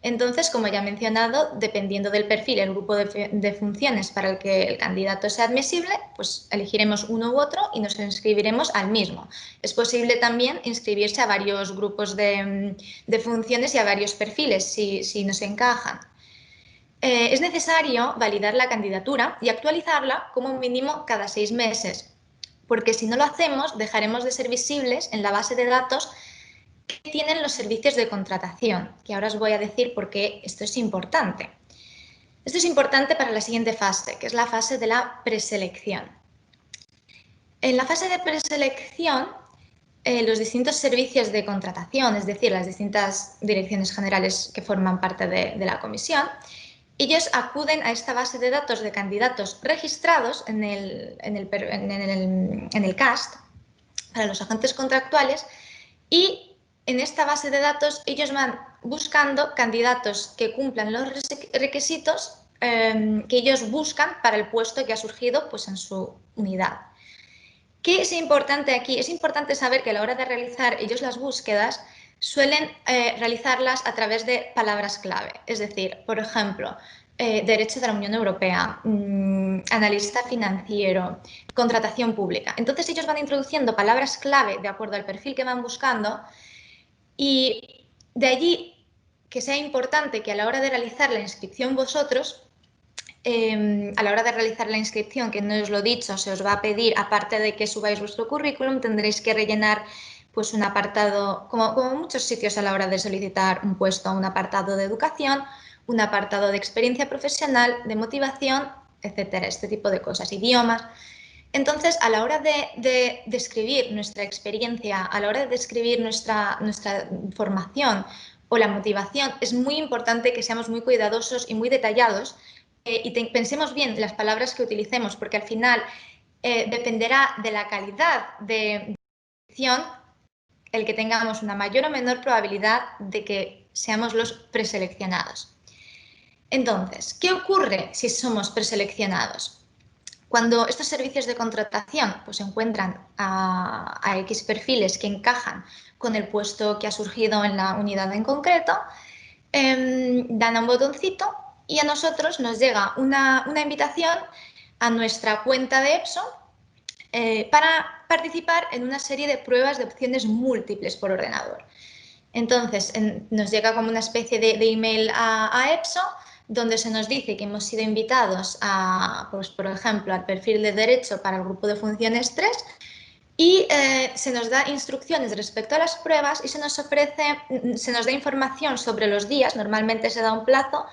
Entonces, como ya he mencionado, dependiendo del perfil, el grupo de funciones para el que el candidato sea admisible, pues elegiremos uno u otro y nos inscribiremos al mismo. Es posible también inscribirse a varios grupos de funciones y a varios perfiles, si nos encajan. Es necesario validar la candidatura y actualizarla como mínimo cada 6 meses, porque si no lo hacemos, dejaremos de ser visibles en la base de datos que tienen los servicios de contratación, que ahora os voy a decir por qué esto es importante. Esto es importante para la siguiente fase, que es la fase de la preselección. En la fase de preselección, los distintos servicios de contratación, es decir, las distintas direcciones generales que forman parte de la comisión, ellos acuden a esta base de datos de candidatos registrados en el CAST para los agentes contractuales, y en esta base de datos ellos van buscando candidatos que cumplan los requisitos que ellos buscan para el puesto que ha surgido pues, en su unidad. ¿Qué es importante aquí? Es importante saber que a la hora de realizar ellos las búsquedas suelen realizarlas a través de palabras clave. Es decir, por ejemplo, Derecho de la Unión Europea, analista financiero, contratación pública. Entonces ellos van introduciendo palabras clave de acuerdo al perfil que van buscando, y de allí que sea importante que a la hora de realizar la inscripción vosotros, a la hora de realizar la inscripción, que no os lo he dicho, se os va a pedir, aparte de que subáis vuestro currículum, tendréis que rellenar pues, un apartado, como muchos sitios a la hora de solicitar un puesto, un apartado de educación, un apartado de experiencia profesional, de motivación, etcétera, este tipo de cosas, idiomas. Entonces, a la hora de describir nuestra experiencia, a la hora de describir nuestra formación o la motivación, es muy importante que seamos muy cuidadosos y muy detallados y pensemos bien las palabras que utilicemos, porque al final dependerá de la calidad de selección el que tengamos una mayor o menor probabilidad de que seamos los preseleccionados. Entonces, ¿qué ocurre si somos preseleccionados? Cuando estos servicios de contratación pues, encuentran a X perfiles que encajan con el puesto que ha surgido en la unidad en concreto, dan a un botoncito y a nosotros nos llega una invitación a nuestra cuenta de EPSO para participar en una serie de pruebas de opciones múltiples por ordenador. Entonces, nos llega como una especie de email a EPSO, donde se nos dice que hemos sido invitados a, pues, por ejemplo, al perfil de Derecho para el grupo de funciones 3 y se nos da instrucciones respecto a las pruebas y se nos da información sobre los días, normalmente se da un plazo,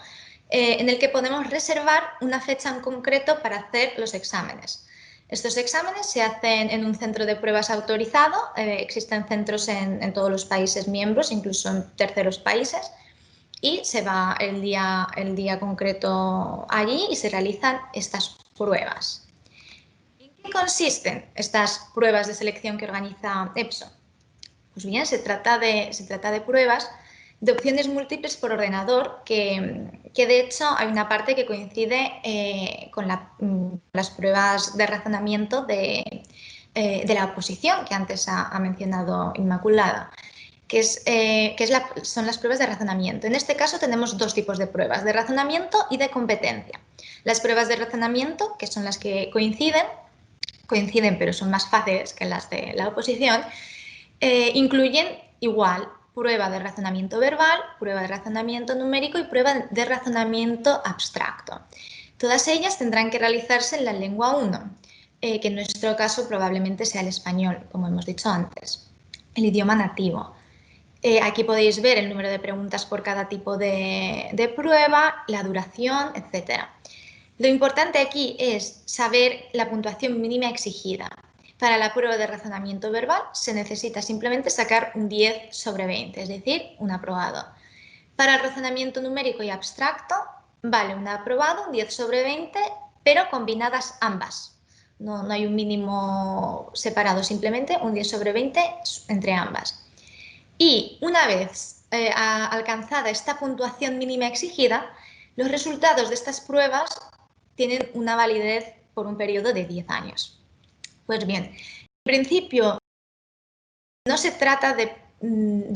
en el que podemos reservar una fecha en concreto para hacer los exámenes. Estos exámenes se hacen en un centro de pruebas autorizado, existen centros en todos los países miembros, incluso en terceros países, y se va el día concreto allí y se realizan estas pruebas. ¿En qué consisten estas pruebas de selección que organiza EPSO? Pues bien, se trata de pruebas de opciones múltiples por ordenador, que de hecho hay una parte que coincide con las pruebas de razonamiento de la oposición que antes ha mencionado Inmaculada, son las pruebas de razonamiento. En este caso tenemos dos tipos de pruebas, de razonamiento y de competencia. Las pruebas de razonamiento, que son las que coinciden pero son más fáciles que las de la oposición, incluyen igual prueba de razonamiento verbal, prueba de razonamiento numérico y prueba de razonamiento abstracto. Todas ellas tendrán que realizarse en la lengua 1, que en nuestro caso probablemente sea el español, como hemos dicho antes, el idioma nativo. Aquí podéis ver el número de preguntas por cada tipo de prueba, la duración, etc. Lo importante aquí es saber la puntuación mínima exigida. Para la prueba de razonamiento verbal se necesita simplemente sacar un 10 sobre 20, es decir, un aprobado. Para el razonamiento numérico y abstracto vale un aprobado, un 10 sobre 20, pero combinadas ambas. No hay un mínimo separado, simplemente un 10 sobre 20 entre ambas. Y una vez alcanzada esta puntuación mínima exigida, los resultados de estas pruebas tienen una validez por un periodo de 10 años. Pues bien, en principio no se trata de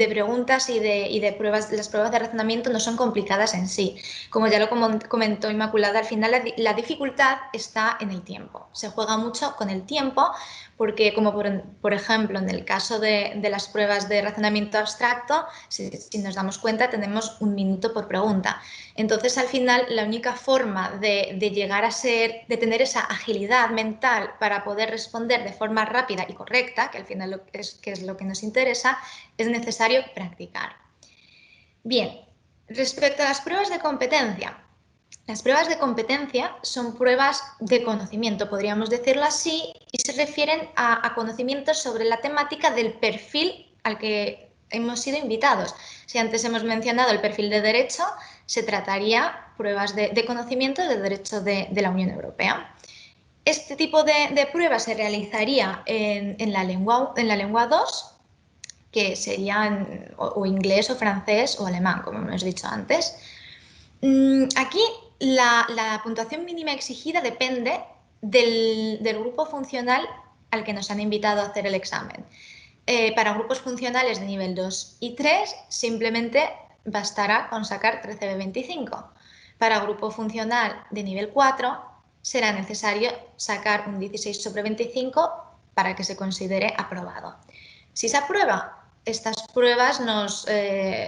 preguntas y de pruebas. Las pruebas de razonamiento no son complicadas en sí. Como ya lo comentó Inmaculada, al final la dificultad está en el tiempo. Se juega mucho con el tiempo porque, como por ejemplo, en el caso de las pruebas de razonamiento abstracto, si nos damos cuenta, tenemos 1 minuto por pregunta. Entonces, al final, la única forma de llegar a de tener esa agilidad mental para poder responder de forma rápida y correcta, que al final es lo que nos interesa, es necesario practicar. Bien, respecto a las pruebas de competencia. Las pruebas de competencia son pruebas de conocimiento, podríamos decirlo así, y se refieren a conocimientos sobre la temática del perfil al que hemos sido invitados. Si antes hemos mencionado el perfil de Derecho, se trataría pruebas de conocimiento de Derecho de la Unión Europea. Este tipo de pruebas se realizaría en la lengua 2, que serían o inglés o francés o alemán, como hemos dicho antes. Aquí la puntuación mínima exigida depende del grupo funcional al que nos han invitado a hacer el examen. Para grupos funcionales de nivel 2 y 3 simplemente bastará con sacar 13 de 25. Para grupo funcional de nivel 4 será necesario sacar un 16 sobre 25 para que se considere aprobado. Si se aprueba, estas pruebas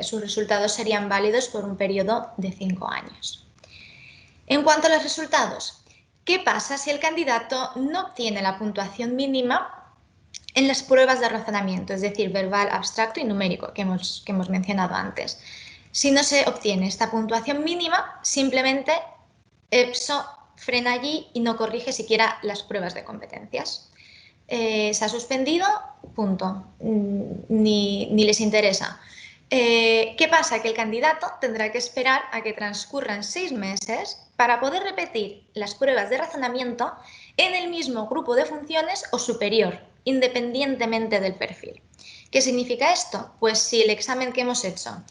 sus resultados serían válidos por un periodo de 5 años. En cuanto a los resultados, ¿qué pasa si el candidato no obtiene la puntuación mínima en las pruebas de razonamiento, es decir, verbal, abstracto y numérico, que hemos mencionado antes? Si no se obtiene esta puntuación mínima, simplemente EPSO frena allí y no corrige siquiera las pruebas de competencias. Se ha suspendido, punto, ni les interesa. ¿Qué pasa? Que el candidato tendrá que esperar a que transcurran 6 meses para poder repetir las pruebas de razonamiento en el mismo grupo de funciones o superior, independientemente del perfil. ¿Qué significa esto? Pues si el examen que hemos hecho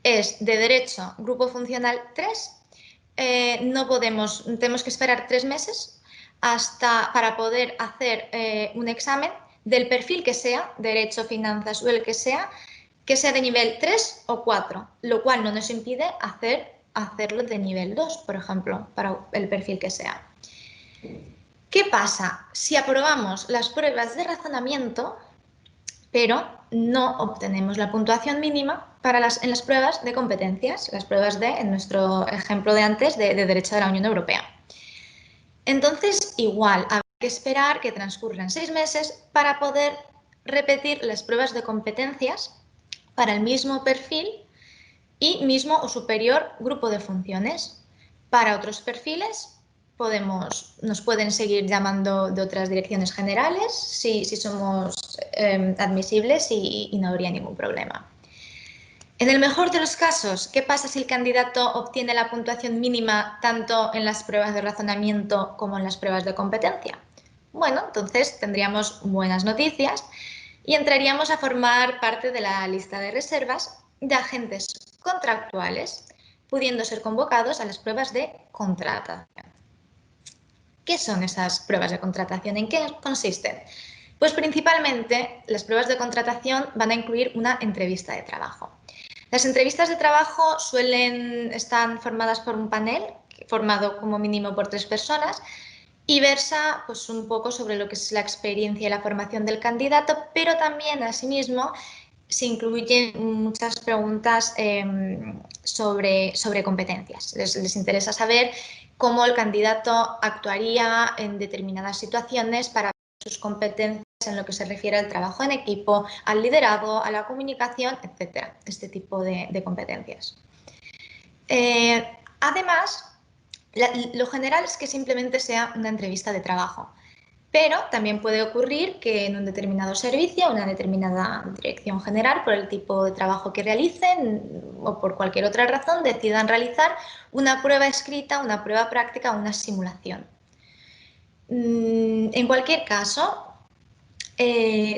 es de Derecho, Grupo Funcional 3, tenemos que esperar 3 meses para poder hacer un examen del perfil que sea, Derecho, Finanzas o el que sea de nivel 3 o 4, lo cual no nos impide hacerlo de nivel 2, por ejemplo, para el perfil que sea. ¿Qué pasa? Si aprobamos las pruebas de razonamiento, pero no obtenemos la puntuación mínima en las pruebas de competencias, las pruebas en nuestro ejemplo de antes, de Derecho de la Unión Europea. Entonces, igual, habrá que esperar que transcurran 6 meses para poder repetir las pruebas de competencias para el mismo perfil y mismo o superior grupo de funciones. Para otros perfiles nos pueden seguir llamando de otras direcciones generales si somos admisibles y no habría ningún problema. En el mejor de los casos, ¿qué pasa si el candidato obtiene la puntuación mínima tanto en las pruebas de razonamiento como en las pruebas de competencia? Bueno, entonces tendríamos buenas noticias y entraríamos a formar parte de la lista de reservas de agentes contractuales, pudiendo ser convocados a las pruebas de contratación. ¿Qué son esas pruebas de contratación? ¿En qué consisten? Pues principalmente las pruebas de contratación van a incluir una entrevista de trabajo. Las entrevistas de trabajo están formadas por un panel, formado como mínimo por 3 personas, y versa pues, un poco sobre lo que es la experiencia y la formación del candidato, pero también, asimismo, se incluyen muchas preguntas sobre competencias. Les interesa saber cómo el candidato actuaría en determinadas situaciones para ver sus competencias en lo que se refiere al trabajo en equipo, al liderazgo, a la comunicación, etcétera. Este tipo de competencias. Además, lo general es que simplemente sea una entrevista de trabajo, pero también puede ocurrir que en un determinado servicio, una determinada dirección general, por el tipo de trabajo que realicen o por cualquier otra razón, decidan realizar una prueba escrita, una prueba práctica o una simulación. En cualquier caso,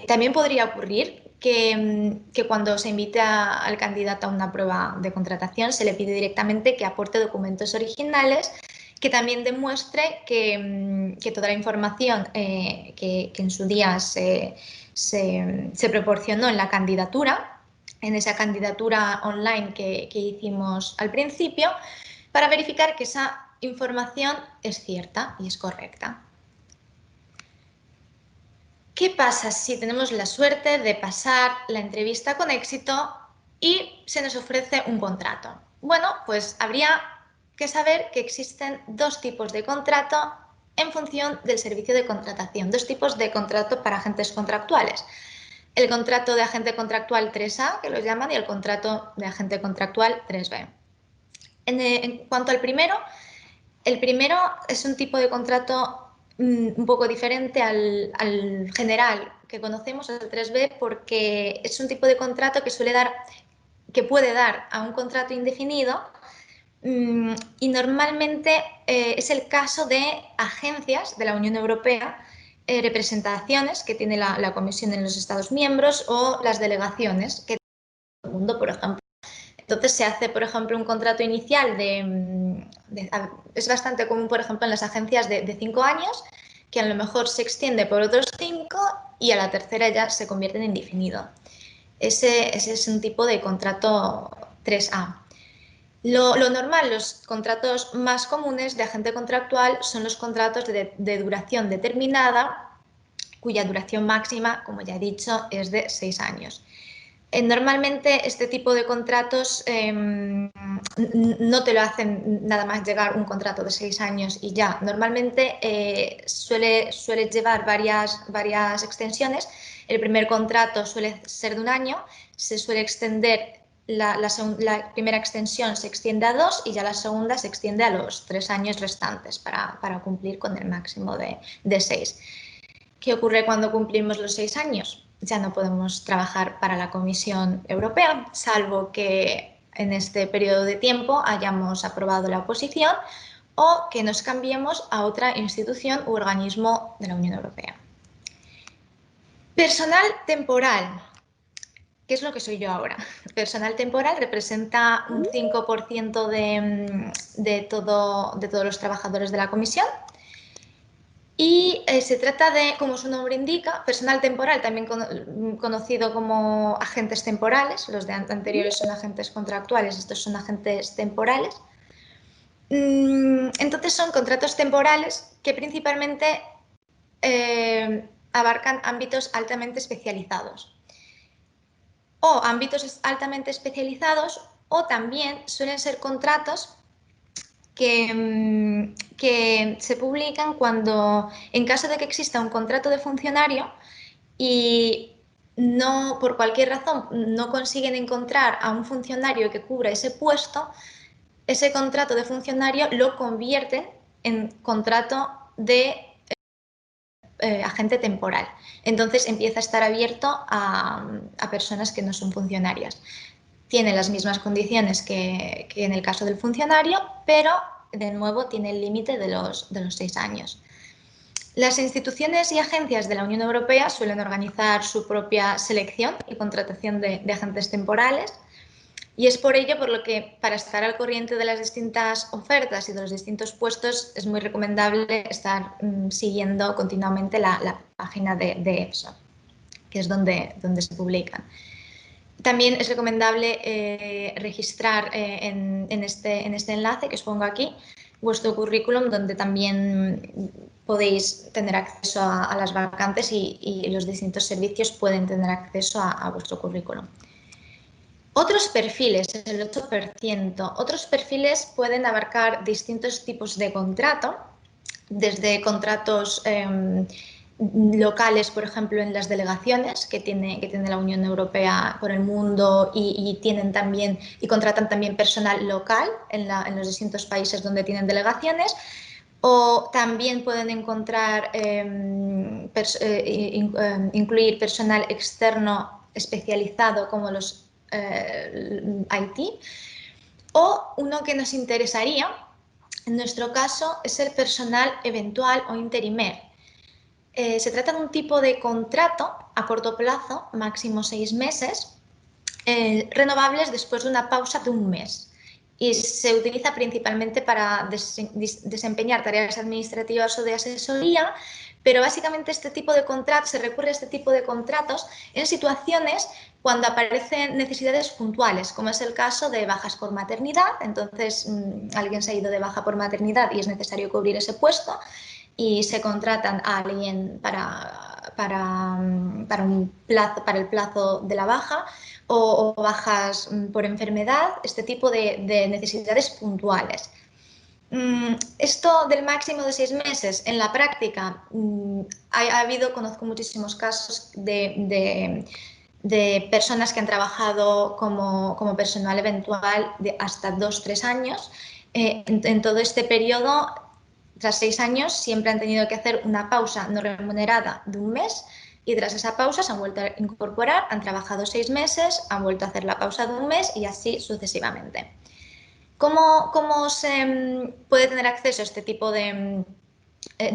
también podría ocurrir que cuando se invite al candidato a una prueba de contratación se le pide directamente que aporte documentos originales que también demuestre que toda la información que en su día se proporcionó en la candidatura, en esa candidatura online que hicimos al principio, para verificar que esa información es cierta y es correcta. ¿Qué pasa si tenemos la suerte de pasar la entrevista con éxito y se nos ofrece un contrato? Bueno, pues habría que saber que existen 2 tipos de contrato en función del servicio de contratación, 2 tipos de contrato para agentes contractuales. El contrato de agente contractual 3A, que lo llaman, y el contrato de agente contractual 3B. En cuanto al primero, el primero es un tipo de contrato un poco diferente al general que conocemos, el 3B, porque es un tipo de contrato que puede dar a un contrato indefinido y normalmente es el caso de agencias de la Unión Europea, representaciones que tiene la Comisión en los Estados miembros o las delegaciones que tiene todo el mundo, por ejemplo. Entonces se hace, por ejemplo, un contrato inicial es bastante común, por ejemplo, en las agencias de 5 años, que a lo mejor se extiende por otros 5 y a la tercera ya se convierte en indefinido. Ese es un tipo de contrato 3A. Lo normal, los contratos más comunes de agente contractual son los contratos de duración determinada, cuya duración máxima, como ya he dicho, es de 6 años. Normalmente este tipo de contratos no te lo hacen nada más llegar un contrato de 6 años y ya. Normalmente suele llevar varias extensiones. El primer contrato suele ser de 1 año, se suele extender, la primera extensión se extiende a 2 y ya la segunda se extiende a los 3 años restantes para cumplir con el máximo de 6. ¿Qué ocurre cuando cumplimos los 6 años? ya no podemos trabajar para la Comisión Europea, salvo que en este periodo de tiempo hayamos aprobado la oposición o que nos cambiemos a otra institución u organismo de la Unión Europea. Personal temporal. ¿Qué es lo que soy yo ahora? Personal temporal representa un 5% de todos los trabajadores de la comisión y se trata de, como su nombre indica, personal temporal, también conocido como agentes temporales. Los de anteriores son agentes contractuales, estos son agentes temporales. Entonces son contratos temporales que principalmente abarcan ámbitos altamente especializados. O ámbitos altamente especializados, o también suelen ser contratos que se publican cuando, en caso de que exista un contrato de funcionario y no, por cualquier razón, no consiguen encontrar a un funcionario que cubra ese puesto, ese contrato de funcionario lo convierten en contrato de agente temporal. Entonces empieza a estar abierto a personas que no son funcionarias. Tiene las mismas condiciones que en el caso del funcionario, pero de nuevo tiene el límite de los 6 años. Las instituciones y agencias de la Unión Europea suelen organizar su propia selección y contratación de agentes temporales. Y es por ello por lo que, para estar al corriente de las distintas ofertas y de los distintos puestos, es muy recomendable estar siguiendo continuamente la página de EPSO, que es donde se publican. También es recomendable registrar en este enlace que os pongo aquí vuestro currículum, donde también podéis tener acceso a las vacantes y los distintos servicios pueden tener acceso a vuestro currículum. Otros perfiles, el 8%. Otros perfiles pueden abarcar distintos tipos de contrato, desde contratos locales, por ejemplo, en las delegaciones que tiene la Unión Europea por el mundo y contratan también personal local en los distintos países donde tienen delegaciones. O también pueden encontrar, incluir personal externo especializado como los IT, o uno que nos interesaría, en nuestro caso, es el personal eventual o intérimaire. Se trata de un tipo de contrato a corto plazo, máximo 6 meses, renovables después de una pausa de 1 mes. Y se utiliza principalmente para desempeñar tareas administrativas o de asesoría, pero básicamente se recurre a este tipo de contratos en situaciones cuando aparecen necesidades puntuales, como es el caso de bajas por maternidad. Entonces, alguien se ha ido de baja por maternidad y es necesario cubrir ese puesto y se contratan a alguien para el plazo de la baja o bajas por enfermedad, este tipo de necesidades puntuales. Esto del máximo de 6 meses, en la práctica, conozco muchísimos casos de personas que han trabajado como personal eventual de hasta 2-3 años. En todo este periodo, tras 6 años, siempre han tenido que hacer una pausa no remunerada de 1 mes y tras esa pausa se han vuelto a incorporar, han trabajado 6 meses, han vuelto a hacer la pausa de 1 mes y así sucesivamente. ¿Cómo se puede tener acceso a este tipo de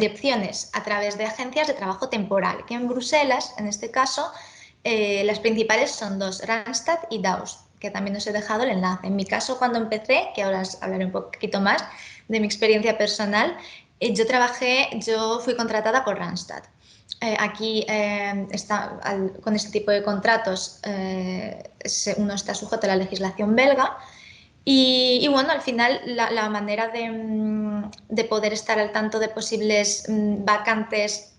opciones? A través de agencias de trabajo temporal, que en Bruselas, en este caso, las principales son 2, Randstad y Daust, que también os he dejado el enlace. En mi caso, cuando empecé, que ahora os hablaré un poquito más de mi experiencia personal, yo fui contratada por Randstad. Aquí con este tipo de contratos uno está sujeto a la legislación belga. Y bueno, al final la manera de poder estar al tanto de posibles vacantes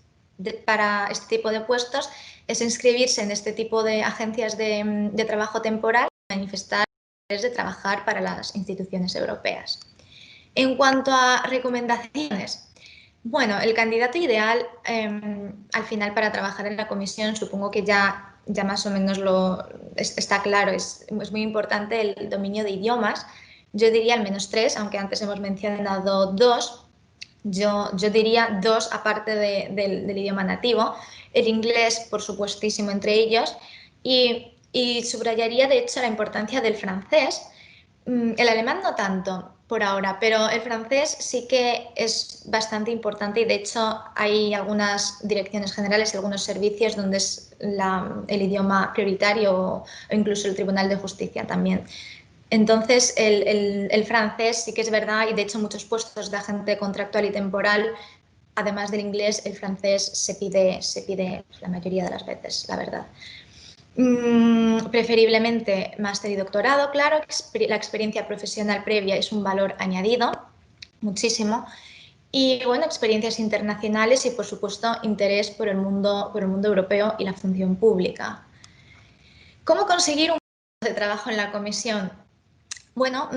para este tipo de puestos es inscribirse en este tipo de agencias de trabajo temporal y manifestar de trabajar para las instituciones europeas. En cuanto a recomendaciones, bueno, el candidato ideal al final para trabajar en la comisión, supongo que ya más o menos está claro, es muy importante el dominio de idiomas. Yo diría al menos 3, aunque antes hemos mencionado 2. Yo diría 2 aparte del idioma nativo, el inglés por supuestísimo entre ellos y subrayaría de hecho la importancia del francés. El alemán no tanto por ahora, pero el francés sí que es bastante importante y de hecho hay algunas direcciones generales y algunos servicios donde es el idioma prioritario o incluso el Tribunal de Justicia también. Entonces, el francés sí que es verdad y de hecho muchos puestos de agente contractual y temporal, además del inglés, el francés se pide la mayoría de las veces, la verdad. Preferiblemente máster y doctorado, claro, la experiencia profesional previa es un valor añadido, muchísimo. Y bueno, experiencias internacionales y por supuesto interés por el mundo europeo y la función pública. ¿Cómo conseguir un puesto de trabajo en la comisión? Bueno,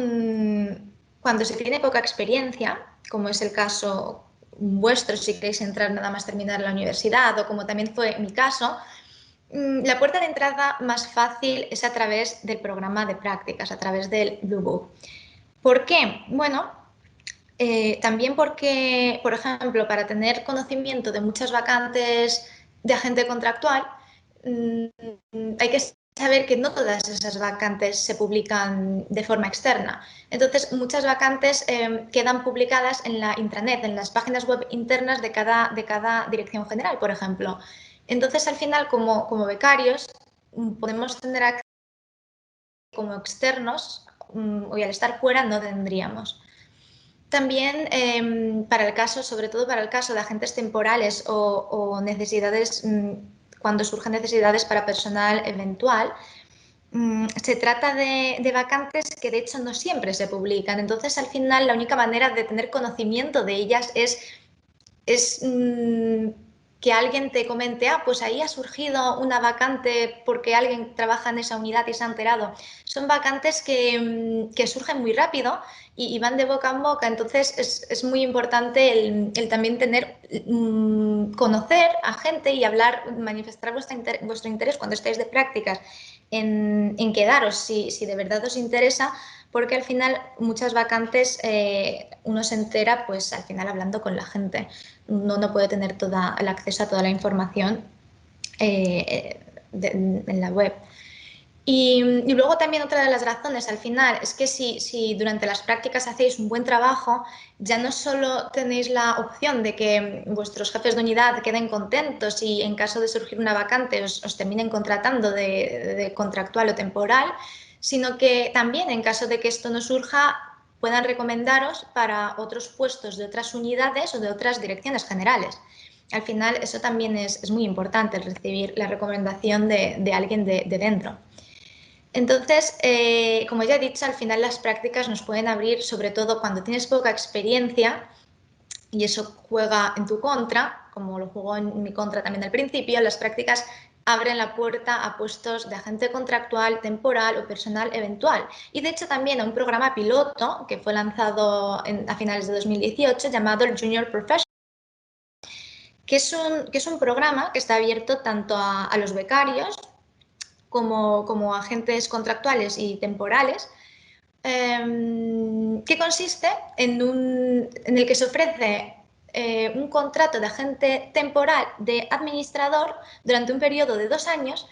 cuando se tiene poca experiencia, como es el caso vuestro si queréis entrar nada más terminar la universidad o como también fue mi caso, la puerta de entrada más fácil es a través del programa de prácticas, a través del Blue Book. ¿Por qué? Bueno, también porque, por ejemplo, para tener conocimiento de muchas vacantes de agente contractual, hay que saber que no todas esas vacantes se publican de forma externa. Entonces, muchas vacantes quedan publicadas en la intranet, en las páginas web internas de cada dirección general, por ejemplo. Entonces, al final, como becarios, podemos tener acceso como externos y al estar fuera no tendríamos. También para el caso, sobre todo para el caso de agentes temporales o necesidades, cuando surgen necesidades para personal eventual, se trata de vacantes que de hecho no siempre se publican. Entonces, al final, la única manera de tener conocimiento de ellas es que alguien te comente, pues ahí ha surgido una vacante porque alguien trabaja en esa unidad y se ha enterado. Son vacantes que surgen muy rápido y van de boca en boca, entonces es muy importante el también conocer a gente y hablar, manifestar vuestro interés cuando estáis de prácticas en quedaros si de verdad os interesa, porque al final muchas vacantes uno se entera pues al final hablando con la gente. No puede tener el acceso a toda la información en la web. Y luego también otra de las razones al final es que si durante las prácticas hacéis un buen trabajo, ya no solo tenéis la opción de que vuestros jefes de unidad queden contentos y en caso de surgir una vacante os terminen contratando de contractual o temporal, sino que también en caso de que esto no surja, puedan recomendaros para otros puestos de otras unidades o de otras direcciones generales. Al final eso también es muy importante, el recibir la recomendación de alguien de dentro. Entonces, como ya he dicho, al final las prácticas nos pueden abrir, sobre todo cuando tienes poca experiencia, y eso juega en tu contra, como lo jugó en mi contra también al principio, las prácticas abren la puerta a puestos de agente contractual, temporal o personal eventual. Y de hecho también a un programa piloto que fue lanzado a finales de 2018 llamado el Junior Professional, que es un programa que está abierto tanto a los becarios como agentes contractuales y temporales, que consiste en el que se ofrece un contrato de agente temporal de administrador durante un periodo de 2 años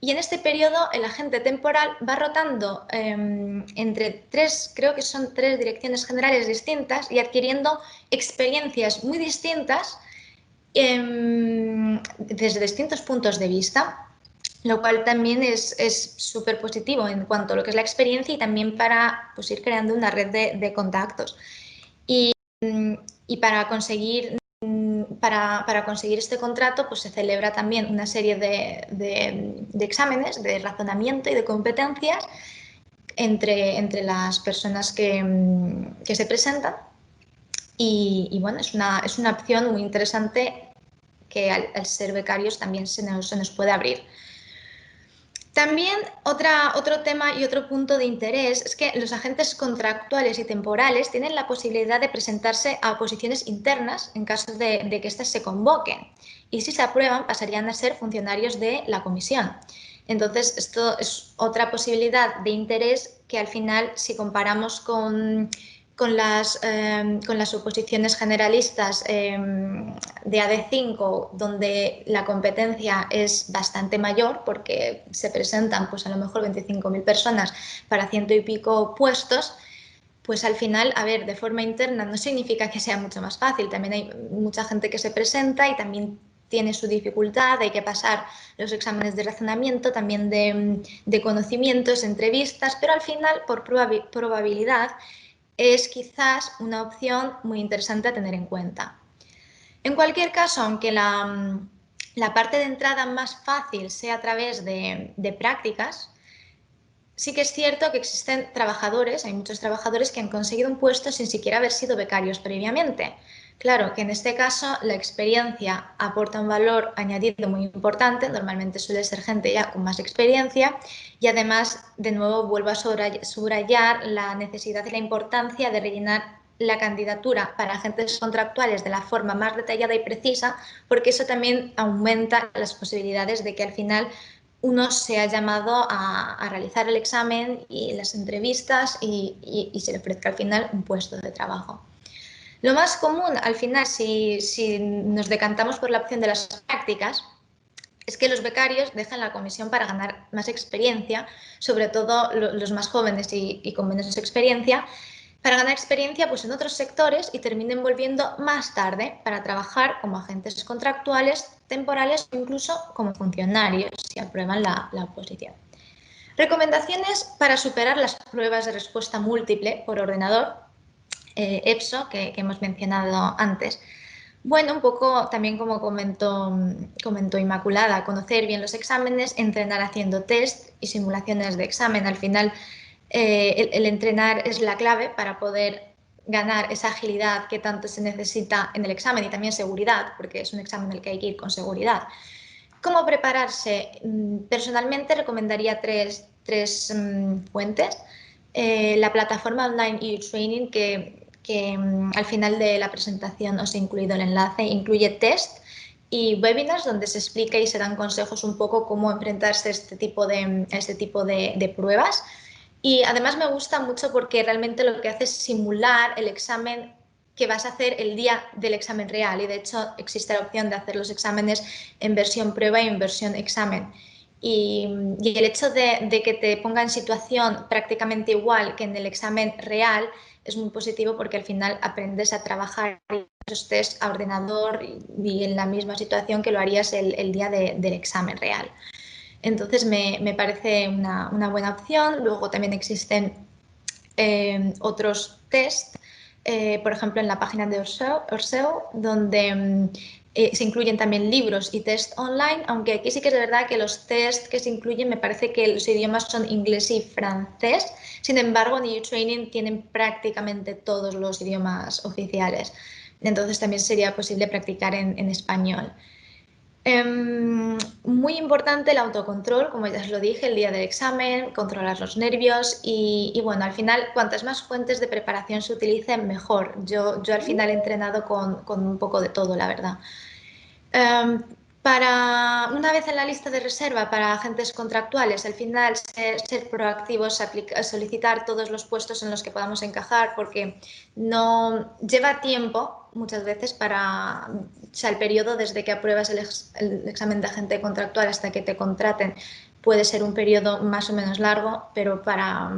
y en este periodo el agente temporal va rotando entre creo que son 3 direcciones generales distintas y adquiriendo experiencias muy distintas desde distintos puntos de vista, lo cual también es súper positivo en cuanto a lo que es la experiencia y también para pues, ir creando una red de contactos. Y para conseguir este contrato pues se celebra también una serie de exámenes de razonamiento y de competencias entre las personas que se presentan y bueno, es una opción muy interesante que al ser becarios también se nos puede abrir. También otro tema y otro punto de interés es que los agentes contractuales y temporales tienen la posibilidad de presentarse a posiciones internas en caso de que éstas se convoquen y si se aprueban pasarían a ser funcionarios de la comisión. Entonces, esto es otra posibilidad de interés que al final, si comparamos con con las oposiciones generalistas de AD5, donde la competencia es bastante mayor porque se presentan pues a lo mejor 25.000 personas para 100 y pico puestos, pues al final, a ver, de forma interna no significa que sea mucho más fácil. También hay mucha gente que se presenta y también tiene su dificultad, hay que pasar los exámenes de razonamiento, también de conocimientos, entrevistas, pero al final, por probabilidad, es quizás una opción muy interesante a tener en cuenta. En cualquier caso, aunque la parte de entrada más fácil sea a través de prácticas, sí que es cierto que existen trabajadores, hay muchos trabajadores que han conseguido un puesto sin siquiera haber sido becarios previamente. Claro que en este caso la experiencia aporta un valor añadido muy importante, normalmente suele ser gente ya con más experiencia y además, de nuevo, vuelvo a subrayar la necesidad y la importancia de rellenar la candidatura para agentes contractuales de la forma más detallada y precisa, porque eso también aumenta las posibilidades de que al final uno se ha llamado a realizar el examen y las entrevistas y se le ofrezca al final un puesto de trabajo. Lo más común al final, si nos decantamos por la opción de las prácticas, es que los becarios dejan la comisión para ganar más experiencia, sobre todo los más jóvenes y con menos experiencia, para ganar experiencia pues, en otros sectores y terminen volviendo más tarde para trabajar como agentes contractuales, temporales o incluso como funcionarios si aprueban la oposición. Recomendaciones para superar las pruebas de respuesta múltiple por ordenador, EPSO, que hemos mencionado antes. Bueno, un poco también como comentó Inmaculada, conocer bien los exámenes, entrenar haciendo test y simulaciones de examen. Al final, el entrenar es la clave para poder ganar esa agilidad que tanto se necesita en el examen y también seguridad, porque es un examen en el que hay que ir con seguridad. ¿Cómo prepararse? Personalmente recomendaría tres fuentes. La plataforma online eTraining, que al final de la presentación os he incluido el enlace, incluye test y webinars donde se explica y se dan consejos un poco cómo enfrentarse a este tipo de pruebas. Y además me gusta mucho porque realmente lo que hace es simular el examen que vas a hacer el día del examen real y de hecho existe la opción de hacer los exámenes en versión prueba y en versión examen. Y el hecho de que te ponga en situación prácticamente igual que en el examen real es muy positivo porque al final aprendes a trabajar esos test a ordenador y en la misma situación que lo harías el día del examen real. Entonces me parece una buena opción. Luego también existen otros test, por ejemplo en la página de Orseo, donde se incluyen también libros y test online, aunque aquí sí que es verdad que los test que se incluyen me parece que los idiomas son inglés y francés. Sin embargo, en eTraining tienen prácticamente todos los idiomas oficiales. Entonces también sería posible practicar en español. Muy importante el autocontrol, como ya os lo dije, el día del examen, controlar los nervios y bueno, al final, cuantas más fuentes de preparación se utilicen, mejor. Yo al final he entrenado con un poco de todo, la verdad. Para una vez en la lista de reserva para agentes contractuales, al final ser proactivos, solicitar todos los puestos en los que podamos encajar, porque no lleva tiempo muchas veces el periodo desde que apruebas el examen de agente contractual hasta que te contraten puede ser un periodo más o menos largo, pero para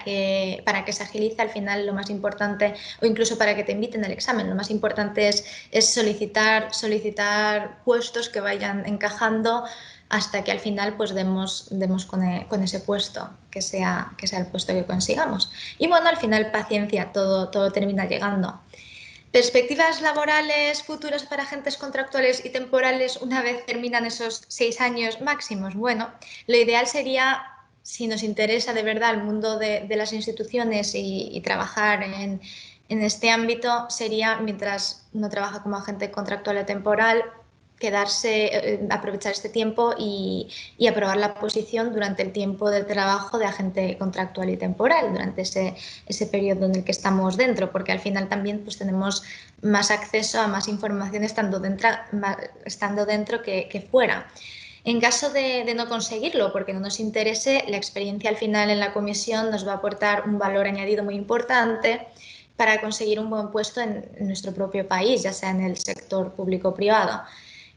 que se agilice al final lo más importante, o incluso para que te inviten al examen, lo más importante es solicitar puestos que vayan encajando hasta que al final pues demos con ese puesto, que sea el puesto que consigamos. Y bueno, al final paciencia, todo termina llegando. ¿Perspectivas laborales futuras para agentes contractuales y temporales una vez terminan esos 6 años máximos? Bueno, lo ideal sería, si nos interesa de verdad el mundo de las instituciones y trabajar en este ámbito, sería mientras uno trabaja como agente contractual o temporal, aprovechar este tiempo y aprobar la posición durante el tiempo de trabajo de agente contractual y temporal, durante ese periodo en el que estamos dentro, porque al final también pues, tenemos más acceso a más información estando dentro que fuera. En caso de no conseguirlo, porque no nos interese, la experiencia al final en la comisión nos va a aportar un valor añadido muy importante para conseguir un buen puesto en nuestro propio país, ya sea en el sector público o privado.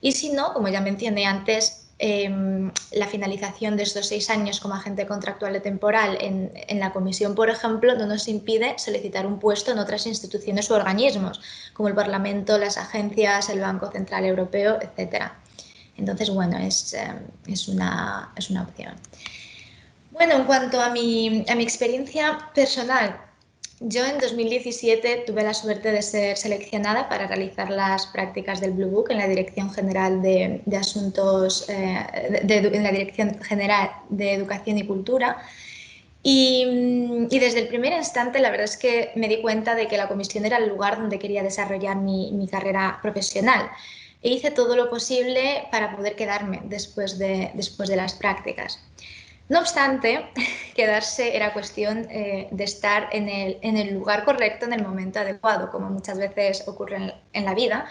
Y si no, como ya mencioné antes, la finalización de estos 6 años como agente contractual de temporal en la comisión, por ejemplo, no nos impide solicitar un puesto en otras instituciones u organismos, como el Parlamento, las agencias, el Banco Central Europeo, etc. Entonces, bueno, es una opción. Bueno, en cuanto a mi experiencia personal, yo en 2017 tuve la suerte de ser seleccionada para realizar las prácticas del Blue Book en la Dirección General de Asuntos, en la Dirección General de Educación y Cultura. Y desde el primer instante la verdad es que me di cuenta de que la comisión era el lugar donde quería desarrollar mi carrera profesional. E hice todo lo posible para poder quedarme después de las prácticas. No obstante, quedarse era cuestión de estar en el lugar correcto, en el momento adecuado, como muchas veces ocurre en la vida.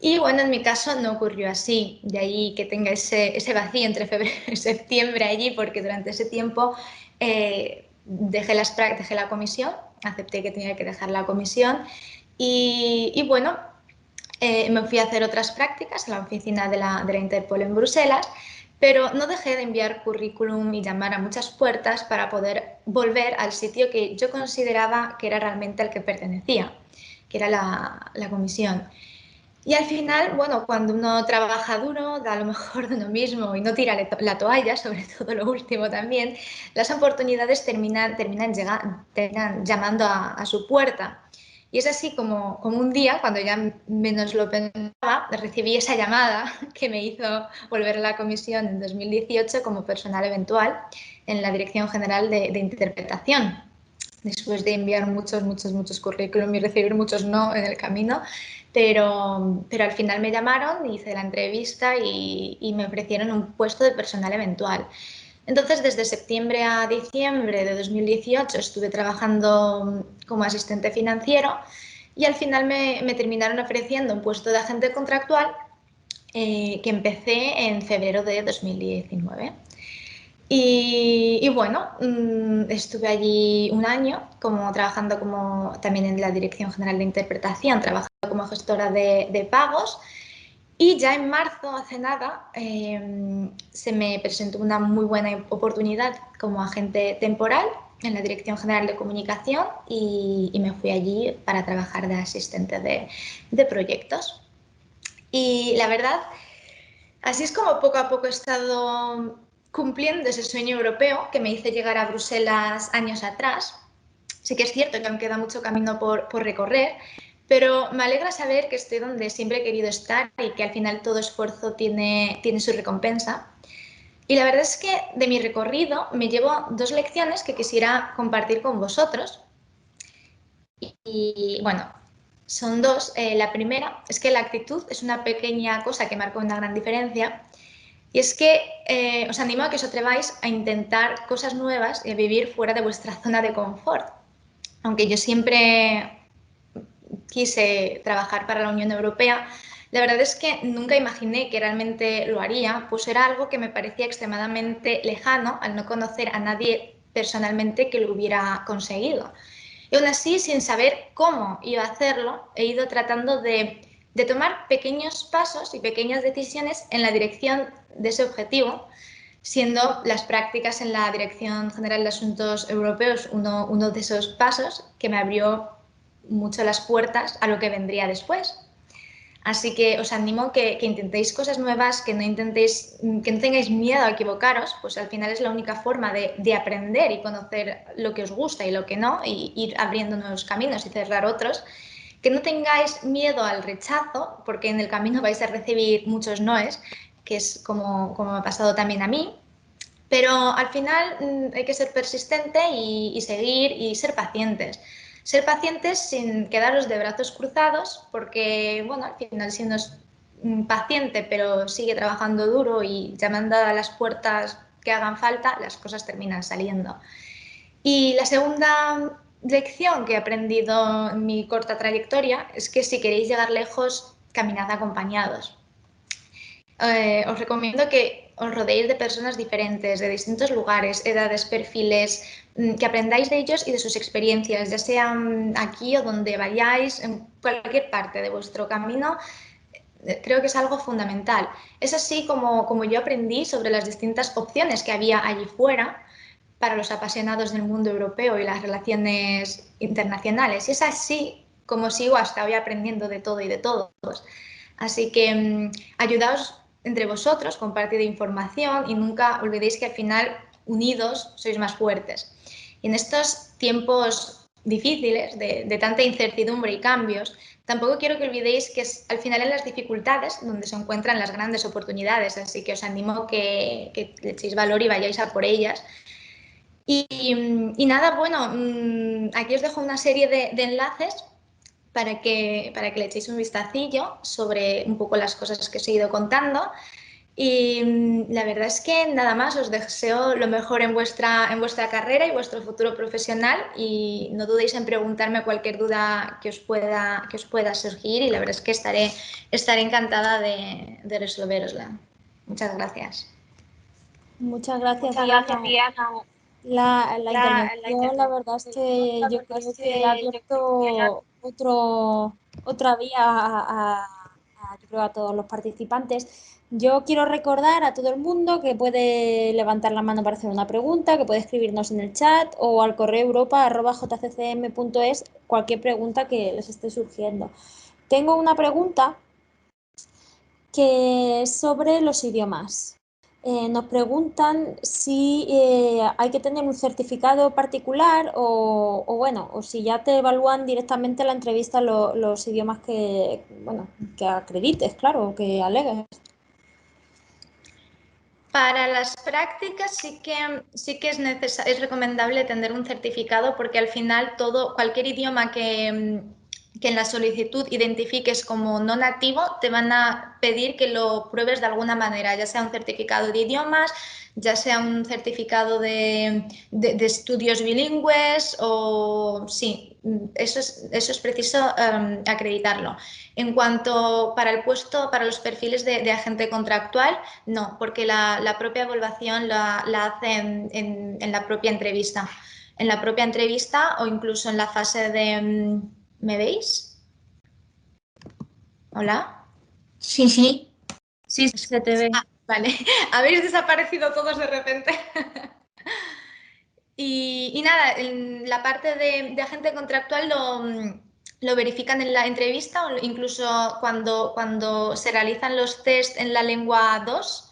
Y bueno, en mi caso no ocurrió así, de ahí que tenga ese vacío entre febrero y septiembre allí, porque durante ese tiempo dejé la comisión, acepté que tenía que dejar la comisión y bueno, me fui a hacer otras prácticas en la oficina de la Interpol en Bruselas, pero no dejé de enviar currículum y llamar a muchas puertas para poder volver al sitio que yo consideraba que era realmente al que pertenecía, que era la comisión. Y al final, bueno, cuando uno trabaja duro, da lo mejor de uno mismo y no tira la toalla, sobre todo lo último también, las oportunidades terminan llamando a su puerta. Y es así como un día, cuando ya menos lo pensaba, recibí esa llamada que me hizo volver a la comisión en 2018 como personal eventual en la Dirección General de Interpretación. Después de enviar muchos currículum y recibir muchos no en el camino, pero al final me llamaron, hice la entrevista y me ofrecieron un puesto de personal eventual. Entonces, desde septiembre a diciembre de 2018 estuve trabajando como asistente financiero y al final me terminaron ofreciendo un puesto de agente contractual que empecé en febrero de 2019. Y bueno, estuve allí un año trabajando también en la Dirección General de Interpretación, trabajando como gestora de pagos. Y ya en marzo, hace nada, se me presentó una muy buena oportunidad como agente temporal en la Dirección General de Comunicación y me fui allí para trabajar de asistente de proyectos. Y la verdad, así es como poco a poco he estado cumpliendo ese sueño europeo que me hizo llegar a Bruselas años atrás. Sí que es cierto que aún queda mucho camino por recorrer, pero me alegra saber que estoy donde siempre he querido estar y que al final todo esfuerzo tiene su recompensa. Y la verdad es que de mi recorrido me llevo 2 lecciones que quisiera compartir con vosotros. Y bueno, son 2. La primera es que la actitud es una pequeña cosa que marca una gran diferencia. Y es que os animo a que os atreváis a intentar cosas nuevas y a vivir fuera de vuestra zona de confort. Aunque yo siempre quise trabajar para la Unión Europea, la verdad es que nunca imaginé que realmente lo haría, pues era algo que me parecía extremadamente lejano al no conocer a nadie personalmente que lo hubiera conseguido. Y aún así, sin saber cómo iba a hacerlo, he ido tratando de tomar pequeños pasos y pequeñas decisiones en la dirección de ese objetivo, siendo las prácticas en la Dirección General de Asuntos Europeos uno de esos pasos que me abrió mucho las puertas a lo que vendría después. Así que os animo que intentéis cosas nuevas, que no tengáis miedo a equivocaros, pues al final es la única forma de aprender y conocer lo que os gusta y lo que no, y ir abriendo nuevos caminos y cerrar otros. Que no tengáis miedo al rechazo, porque en el camino vais a recibir muchos noes, que es como me ha pasado también a mí. Pero al final hay que ser persistente y seguir y ser pacientes. Ser pacientes sin quedaros de brazos cruzados, porque bueno, al final si uno es paciente pero sigue trabajando duro y llamando a las puertas que hagan falta, las cosas terminan saliendo. Y la segunda lección que he aprendido en mi corta trayectoria es que si queréis llegar lejos, caminad acompañados. os recomiendo que os rodeéis de personas diferentes, de distintos lugares, edades, perfiles, que aprendáis de ellos y de sus experiencias, ya sean aquí o donde vayáis, en cualquier parte de vuestro camino. Creo que es algo fundamental. Es así como yo aprendí sobre las distintas opciones que había allí fuera para los apasionados del mundo europeo y las relaciones internacionales. Y es así como sigo hasta hoy aprendiendo de todo y de todos. Así que ayudaos entre vosotros, compartid información y nunca olvidéis que al final unidos sois más fuertes. Y en estos tiempos difíciles de tanta incertidumbre y cambios, tampoco quiero que olvidéis que es al final en las dificultades donde se encuentran las grandes oportunidades, así que os animo que le echéis valor y vayáis a por ellas. Y nada, bueno, aquí os dejo una serie de enlaces para que le echéis un vistacillo sobre un poco las cosas que os he ido contando. Y la verdad es que nada más, os deseo lo mejor en vuestra carrera y vuestro futuro profesional y no dudéis en preguntarme cualquier duda que os pueda surgir y la verdad es que estaré encantada de resolverosla. Muchas gracias. Muchas gracias, Diana. La intervención, la verdad es que yo creo que ha abierto otra vía yo creo, a todos los participantes. Yo quiero recordar a todo el mundo que puede levantar la mano para hacer una pregunta, que puede escribirnos en el chat o al correo europa@jccm.es cualquier pregunta que les esté surgiendo. Tengo una pregunta que es sobre los idiomas. Nos preguntan si hay que tener un certificado particular bueno, o si ya te evalúan directamente en la entrevista los idiomas que acredites, claro, que alegues. Para las prácticas sí que es recomendable tener un certificado porque al final cualquier idioma que en la solicitud identifiques como no nativo, te van a pedir que lo pruebes de alguna manera, ya sea un certificado de idiomas, ya sea un certificado de estudios bilingües o sí, eso es preciso acreditarlo. En cuanto para el puesto, para los perfiles de agente contractual, no, porque la propia evaluación la hace en la propia entrevista. En la propia entrevista o incluso en la fase de... ¿Me veis? ¿Hola? Sí, sí. Sí, se te ve. Vale, habéis desaparecido todos de repente. Y nada, en la parte de agente contractual lo verifican en la entrevista o incluso cuando se realizan los test en la lengua 2.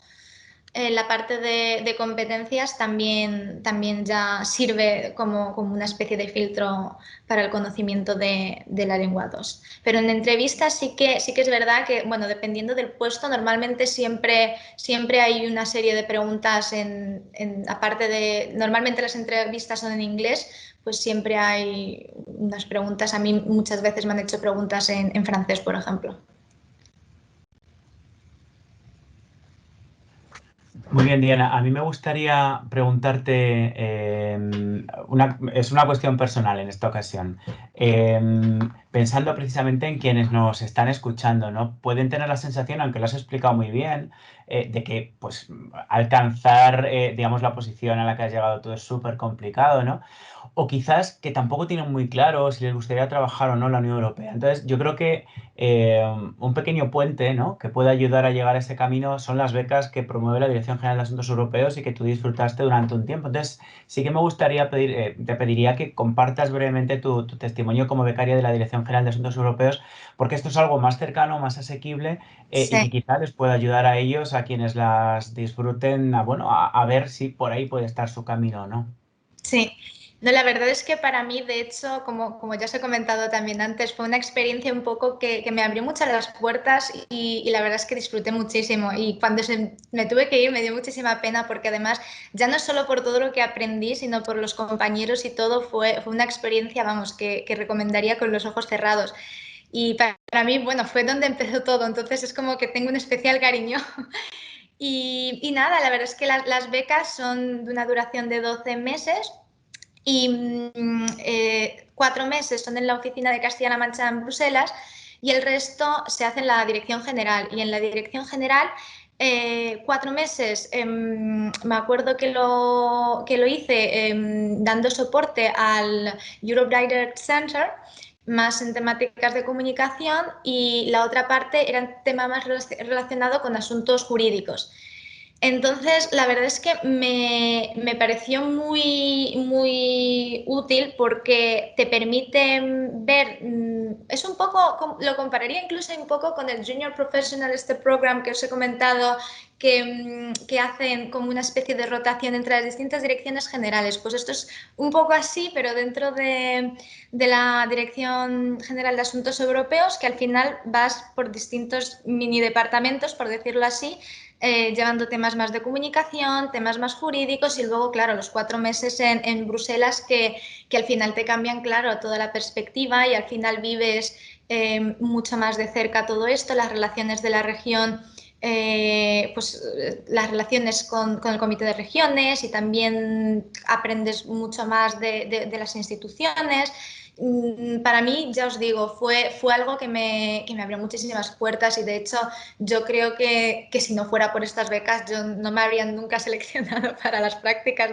La parte de competencias también ya sirve como una especie de filtro para el conocimiento de la lengua 2. Pero en entrevistas sí que es verdad que, bueno, dependiendo del puesto, normalmente siempre hay una serie de preguntas aparte de, normalmente las entrevistas son en inglés, pues siempre hay unas preguntas. A mí muchas veces me han hecho preguntas en francés, por ejemplo. Muy bien, Diana. A mí me gustaría preguntarte, es una cuestión personal en esta ocasión. Pensando precisamente en quienes nos están escuchando, ¿no? Pueden tener la sensación, aunque lo has explicado muy bien, de que pues, alcanzar, digamos, la posición a la que has llegado tú es súper complicado, ¿no? O quizás que tampoco tienen muy claro si les gustaría trabajar o no en la Unión Europea. Entonces, yo creo que un pequeño puente, ¿no?, que puede ayudar a llegar a ese camino son las becas que promueve la Dirección General de Asuntos Europeos y que tú disfrutaste durante un tiempo. Entonces, sí que me gustaría te pediría que compartas brevemente tu testimonio como becaria de la Dirección General de Asuntos Europeos, porque esto es algo más cercano, más asequible y que Sí. quizá les pueda ayudar a ellos, a quienes las disfruten, a ver si por ahí puede estar su camino o no. Sí, no, la verdad es que para mí, de hecho, como ya os he comentado también antes, fue una experiencia un poco que me abrió muchas las puertas y la verdad es que disfruté muchísimo. Y cuando me tuve que ir me dio muchísima pena porque además, ya no solo por todo lo que aprendí, sino por los compañeros y todo, fue una experiencia, vamos, que recomendaría con los ojos cerrados. Y para mí, bueno, fue donde empezó todo, entonces es como que tengo un especial cariño. Y nada, la verdad es que las becas son de una duración de 12 meses y 4 meses son en la oficina de Castilla-La Mancha en Bruselas y el resto se hace en la Dirección General. Y en la Dirección General 4 meses, me acuerdo que lo hice dando soporte al Europe Writer Center, más en temáticas de comunicación, y la otra parte era un tema más relacionado con asuntos jurídicos. Entonces, la verdad es que me pareció muy útil porque te permite ver, es un poco, lo compararía incluso un poco con el Junior Professional, este program que os he comentado, que hacen como una especie de rotación entre las distintas direcciones generales. Pues esto es un poco así, pero dentro de la Dirección General de Asuntos Europeos, que al final vas por distintos mini departamentos, por decirlo así, llevando temas más de comunicación, temas más jurídicos, y luego, claro, los 4 meses en Bruselas que al final te cambian, claro, toda la perspectiva, y al final vives mucho más de cerca todo esto, las relaciones de la región, pues las relaciones con el Comité de Regiones, y también aprendes mucho más de las instituciones. Para mí, ya os digo, fue algo que me abrió muchísimas puertas, y de hecho yo creo que si no fuera por estas becas yo no me habrían nunca seleccionado para las prácticas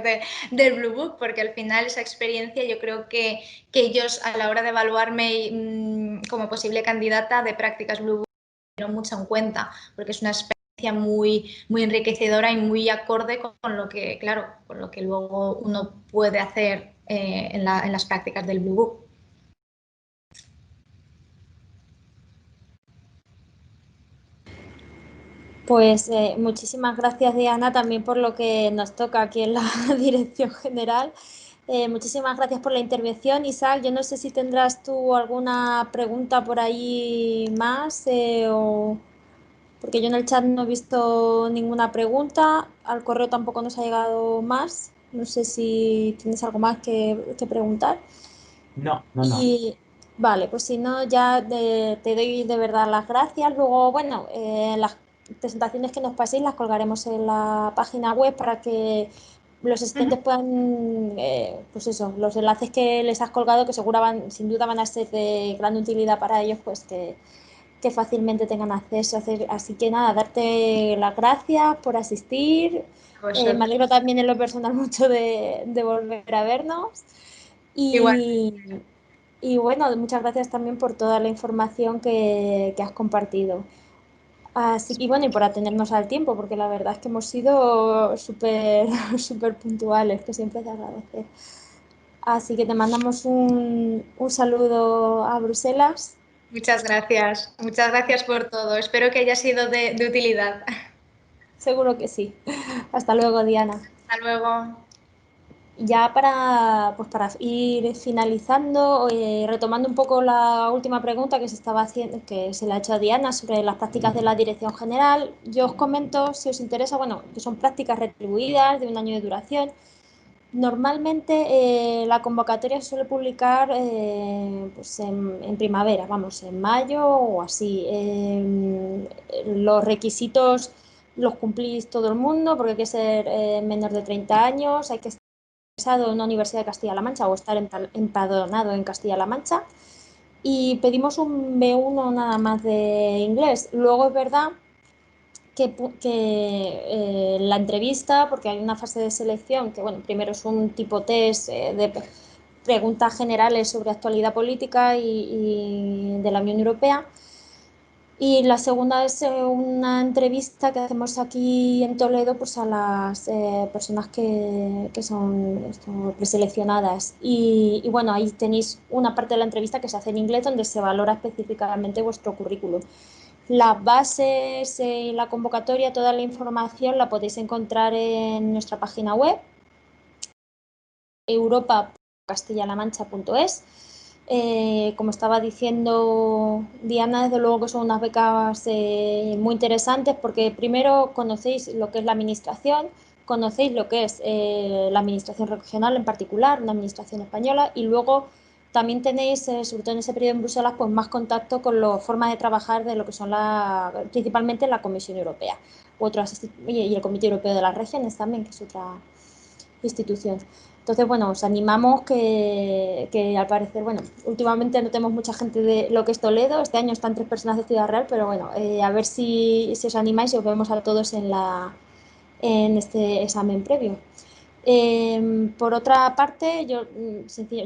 del Blue Book, porque al final esa experiencia yo creo que ellos, a la hora de evaluarme como posible candidata de prácticas Blue Book, tuvieron mucho en cuenta, porque es una experiencia muy enriquecedora y muy acorde con lo que, claro, con lo que luego uno puede hacer en las prácticas del Blue Book. Pues muchísimas gracias, Diana, también por lo que nos toca aquí en la Dirección General. Muchísimas gracias por la intervención. Isaac, yo no sé si tendrás tú alguna pregunta por ahí más, porque yo en el chat no he visto ninguna pregunta, al correo tampoco nos ha llegado más. No sé si tienes algo más que preguntar. No. Y vale, pues si no, ya te doy de verdad las gracias. Luego, bueno, las presentaciones que nos paséis las colgaremos en la página web para que los asistentes puedan, pues eso, los enlaces que les has colgado, que seguro sin duda van a ser de gran utilidad para ellos, pues que fácilmente tengan acceso. Así que nada, darte las gracias por asistir. Me alegro también en lo personal mucho de volver a vernos. Igual. Y bueno, muchas gracias también por toda la información que has compartido. Así que bueno, y por atendernos al tiempo, porque la verdad es que hemos sido súper puntuales, que siempre se agradece. Así que te mandamos un saludo a Bruselas. Muchas gracias por todo. Espero que haya sido de utilidad. Seguro que sí. Hasta luego, Diana. Hasta luego. Ya pues para ir finalizando, retomando un poco la última pregunta que se estaba haciendo, que se le ha hecho a Diana sobre las prácticas de la Dirección General, yo os comento, si os interesa, bueno, que son prácticas retribuidas de 1 año de duración. Normalmente la convocatoria se suele publicar pues en primavera, vamos, en mayo o así. Los requisitos los cumplís todo el mundo, porque hay que ser menor de 30 años, hay que en una universidad de Castilla-La Mancha o estar empadronado en Castilla-La Mancha, y pedimos un B1 nada más de inglés. Luego es verdad que la entrevista, porque hay una fase de selección que, bueno, primero es un tipo test de preguntas generales sobre actualidad política y de la Unión Europea. Y la segunda es una entrevista que hacemos aquí en Toledo, pues a las personas que son preseleccionadas. Y bueno, ahí tenéis una parte de la entrevista que se hace en inglés, donde se valora específicamente vuestro currículum. Las bases y la convocatoria, toda la información la podéis encontrar en nuestra página web, europa.castilla-la-mancha.es. Como estaba diciendo Diana, desde luego que son unas becas muy interesantes, porque primero conocéis lo que es la administración, conocéis lo que es la administración regional en particular, una administración española, y luego también tenéis, sobre todo en ese periodo en Bruselas, pues más contacto con la forma de trabajar de lo que son principalmente la Comisión Europea y el Comité Europeo de las Regiones también, que es otra institución. Entonces, bueno, os animamos que al parecer, bueno, últimamente no tenemos mucha gente de lo que es Toledo, este año están 3 personas de Ciudad Real, pero bueno, a ver si os animáis y os vemos a todos en este examen previo. Por otra parte, yo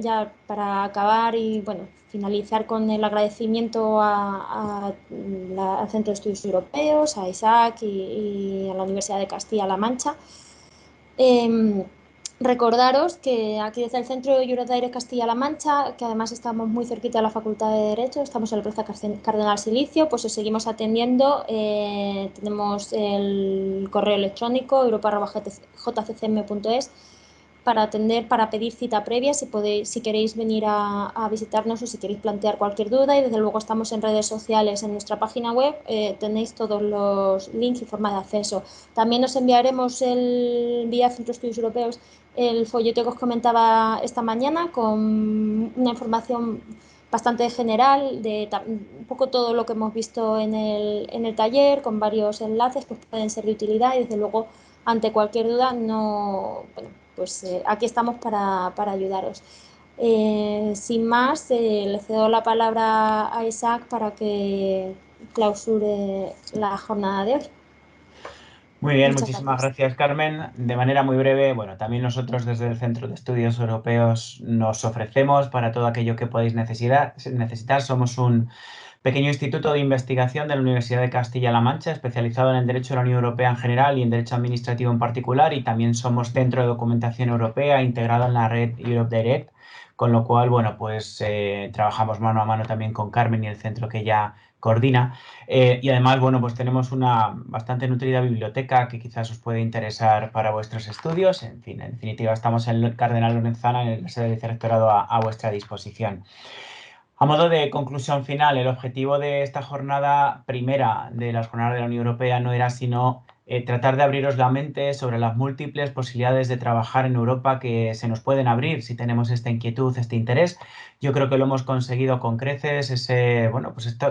ya para acabar y bueno, finalizar con el agradecimiento al Centro de Estudios Europeos, a Isaac y a la Universidad de Castilla-La Mancha. Recordaros que aquí desde el Centro Eurodaire Castilla-La Mancha, que además estamos muy cerquita de la Facultad de Derecho, estamos en la Plaza Cardenal Silicio, pues os seguimos atendiendo. Tenemos el correo electrónico europa@jccm.es para atender, para pedir cita previa, si queréis venir a visitarnos o si queréis plantear cualquier duda, y desde luego estamos en redes sociales, en nuestra página web, tenéis todos los links y forma de acceso. También os enviaremos vía Centro de Estudios Europeos el folleto que os comentaba esta mañana con una información bastante general de un poco todo lo que hemos visto en el taller, con varios enlaces que pueden ser de utilidad, y desde luego ante cualquier duda pues aquí estamos para ayudaros. Sin más, le cedo la palabra a Isaac para que clausure la jornada de hoy. Muy bien, Muchas muchísimas gracias, Carmen. De manera muy breve, bueno, también nosotros desde el Centro de Estudios Europeos nos ofrecemos para todo aquello que podáis necesitar. Somos un pequeño instituto de investigación de la Universidad de Castilla-La Mancha, especializado en el derecho de la Unión Europea en general y en derecho administrativo en particular, y también somos centro de documentación europea integrado en la red Europe Direct, con lo cual, bueno, pues trabajamos mano a mano también con Carmen y el centro que ya coordina. Y además, bueno, pues tenemos una bastante nutrida biblioteca que quizás os puede interesar para vuestros estudios. En fin, en definitiva, estamos en el Cardenal Lorenzana, en la sede de vicerrectorado, a vuestra disposición. A modo de conclusión final, el objetivo de esta jornada primera de las jornadas de la Unión Europea no era sino tratar de abriros la mente sobre las múltiples posibilidades de trabajar en Europa que se nos pueden abrir si tenemos esta inquietud, este interés. Yo creo que lo hemos conseguido con creces,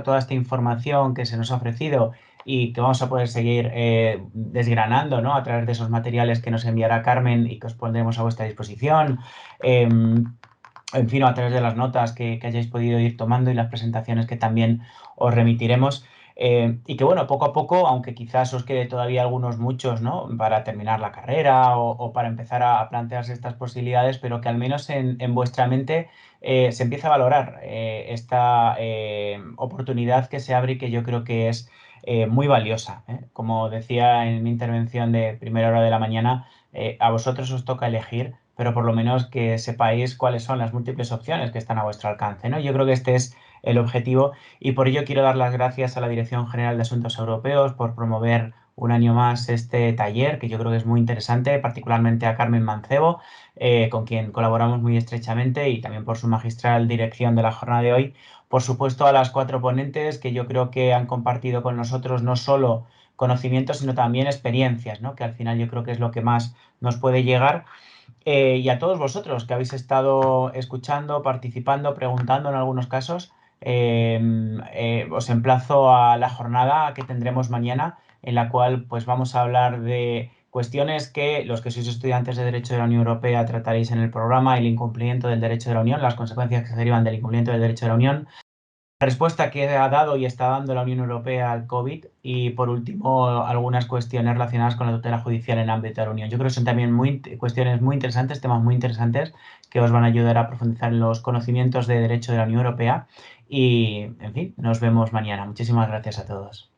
toda esta información que se nos ha ofrecido y que vamos a poder seguir desgranando, ¿no?, a través de esos materiales que nos enviará Carmen y que os pondremos a vuestra disposición. En fin, a través de las notas que hayáis podido ir tomando y las presentaciones que también os remitiremos. Y que, bueno, poco a poco, aunque quizás os quede todavía muchos, ¿no?, para terminar la carrera o para empezar a plantearse estas posibilidades, pero que al menos en vuestra mente se empiece a valorar esta oportunidad que se abre y que yo creo que es muy valiosa. Como decía en mi intervención de primera hora de la mañana, a vosotros os toca elegir, pero por lo menos que sepáis cuáles son las múltiples opciones que están a vuestro alcance, ¿no? Yo creo que este es el objetivo y por ello quiero dar las gracias a la Dirección General de Asuntos Europeos por promover un año más este taller, que yo creo que es muy interesante, particularmente a Carmen Mancebo, con quien colaboramos muy estrechamente, y también por su magistral dirección de la jornada de hoy. Por supuesto, a las 4 ponentes que yo creo que han compartido con nosotros no solo conocimientos, sino también experiencias, ¿no?, que al final yo creo que es lo que más nos puede llegar. Y a todos vosotros que habéis estado escuchando, participando, preguntando en algunos casos, os emplazo a la jornada que tendremos mañana, en la cual pues vamos a hablar de cuestiones que los que sois estudiantes de Derecho de la Unión Europea trataréis en el programa: el incumplimiento del Derecho de la Unión, las consecuencias que se derivan del incumplimiento del Derecho de la Unión, la respuesta que ha dado y está dando la Unión Europea al COVID, y por último algunas cuestiones relacionadas con la tutela judicial en el ámbito de la Unión. Yo creo que son también cuestiones muy interesantes, temas muy interesantes que os van a ayudar a profundizar en los conocimientos de Derecho de la Unión Europea y, en fin, nos vemos mañana. Muchísimas gracias a todos.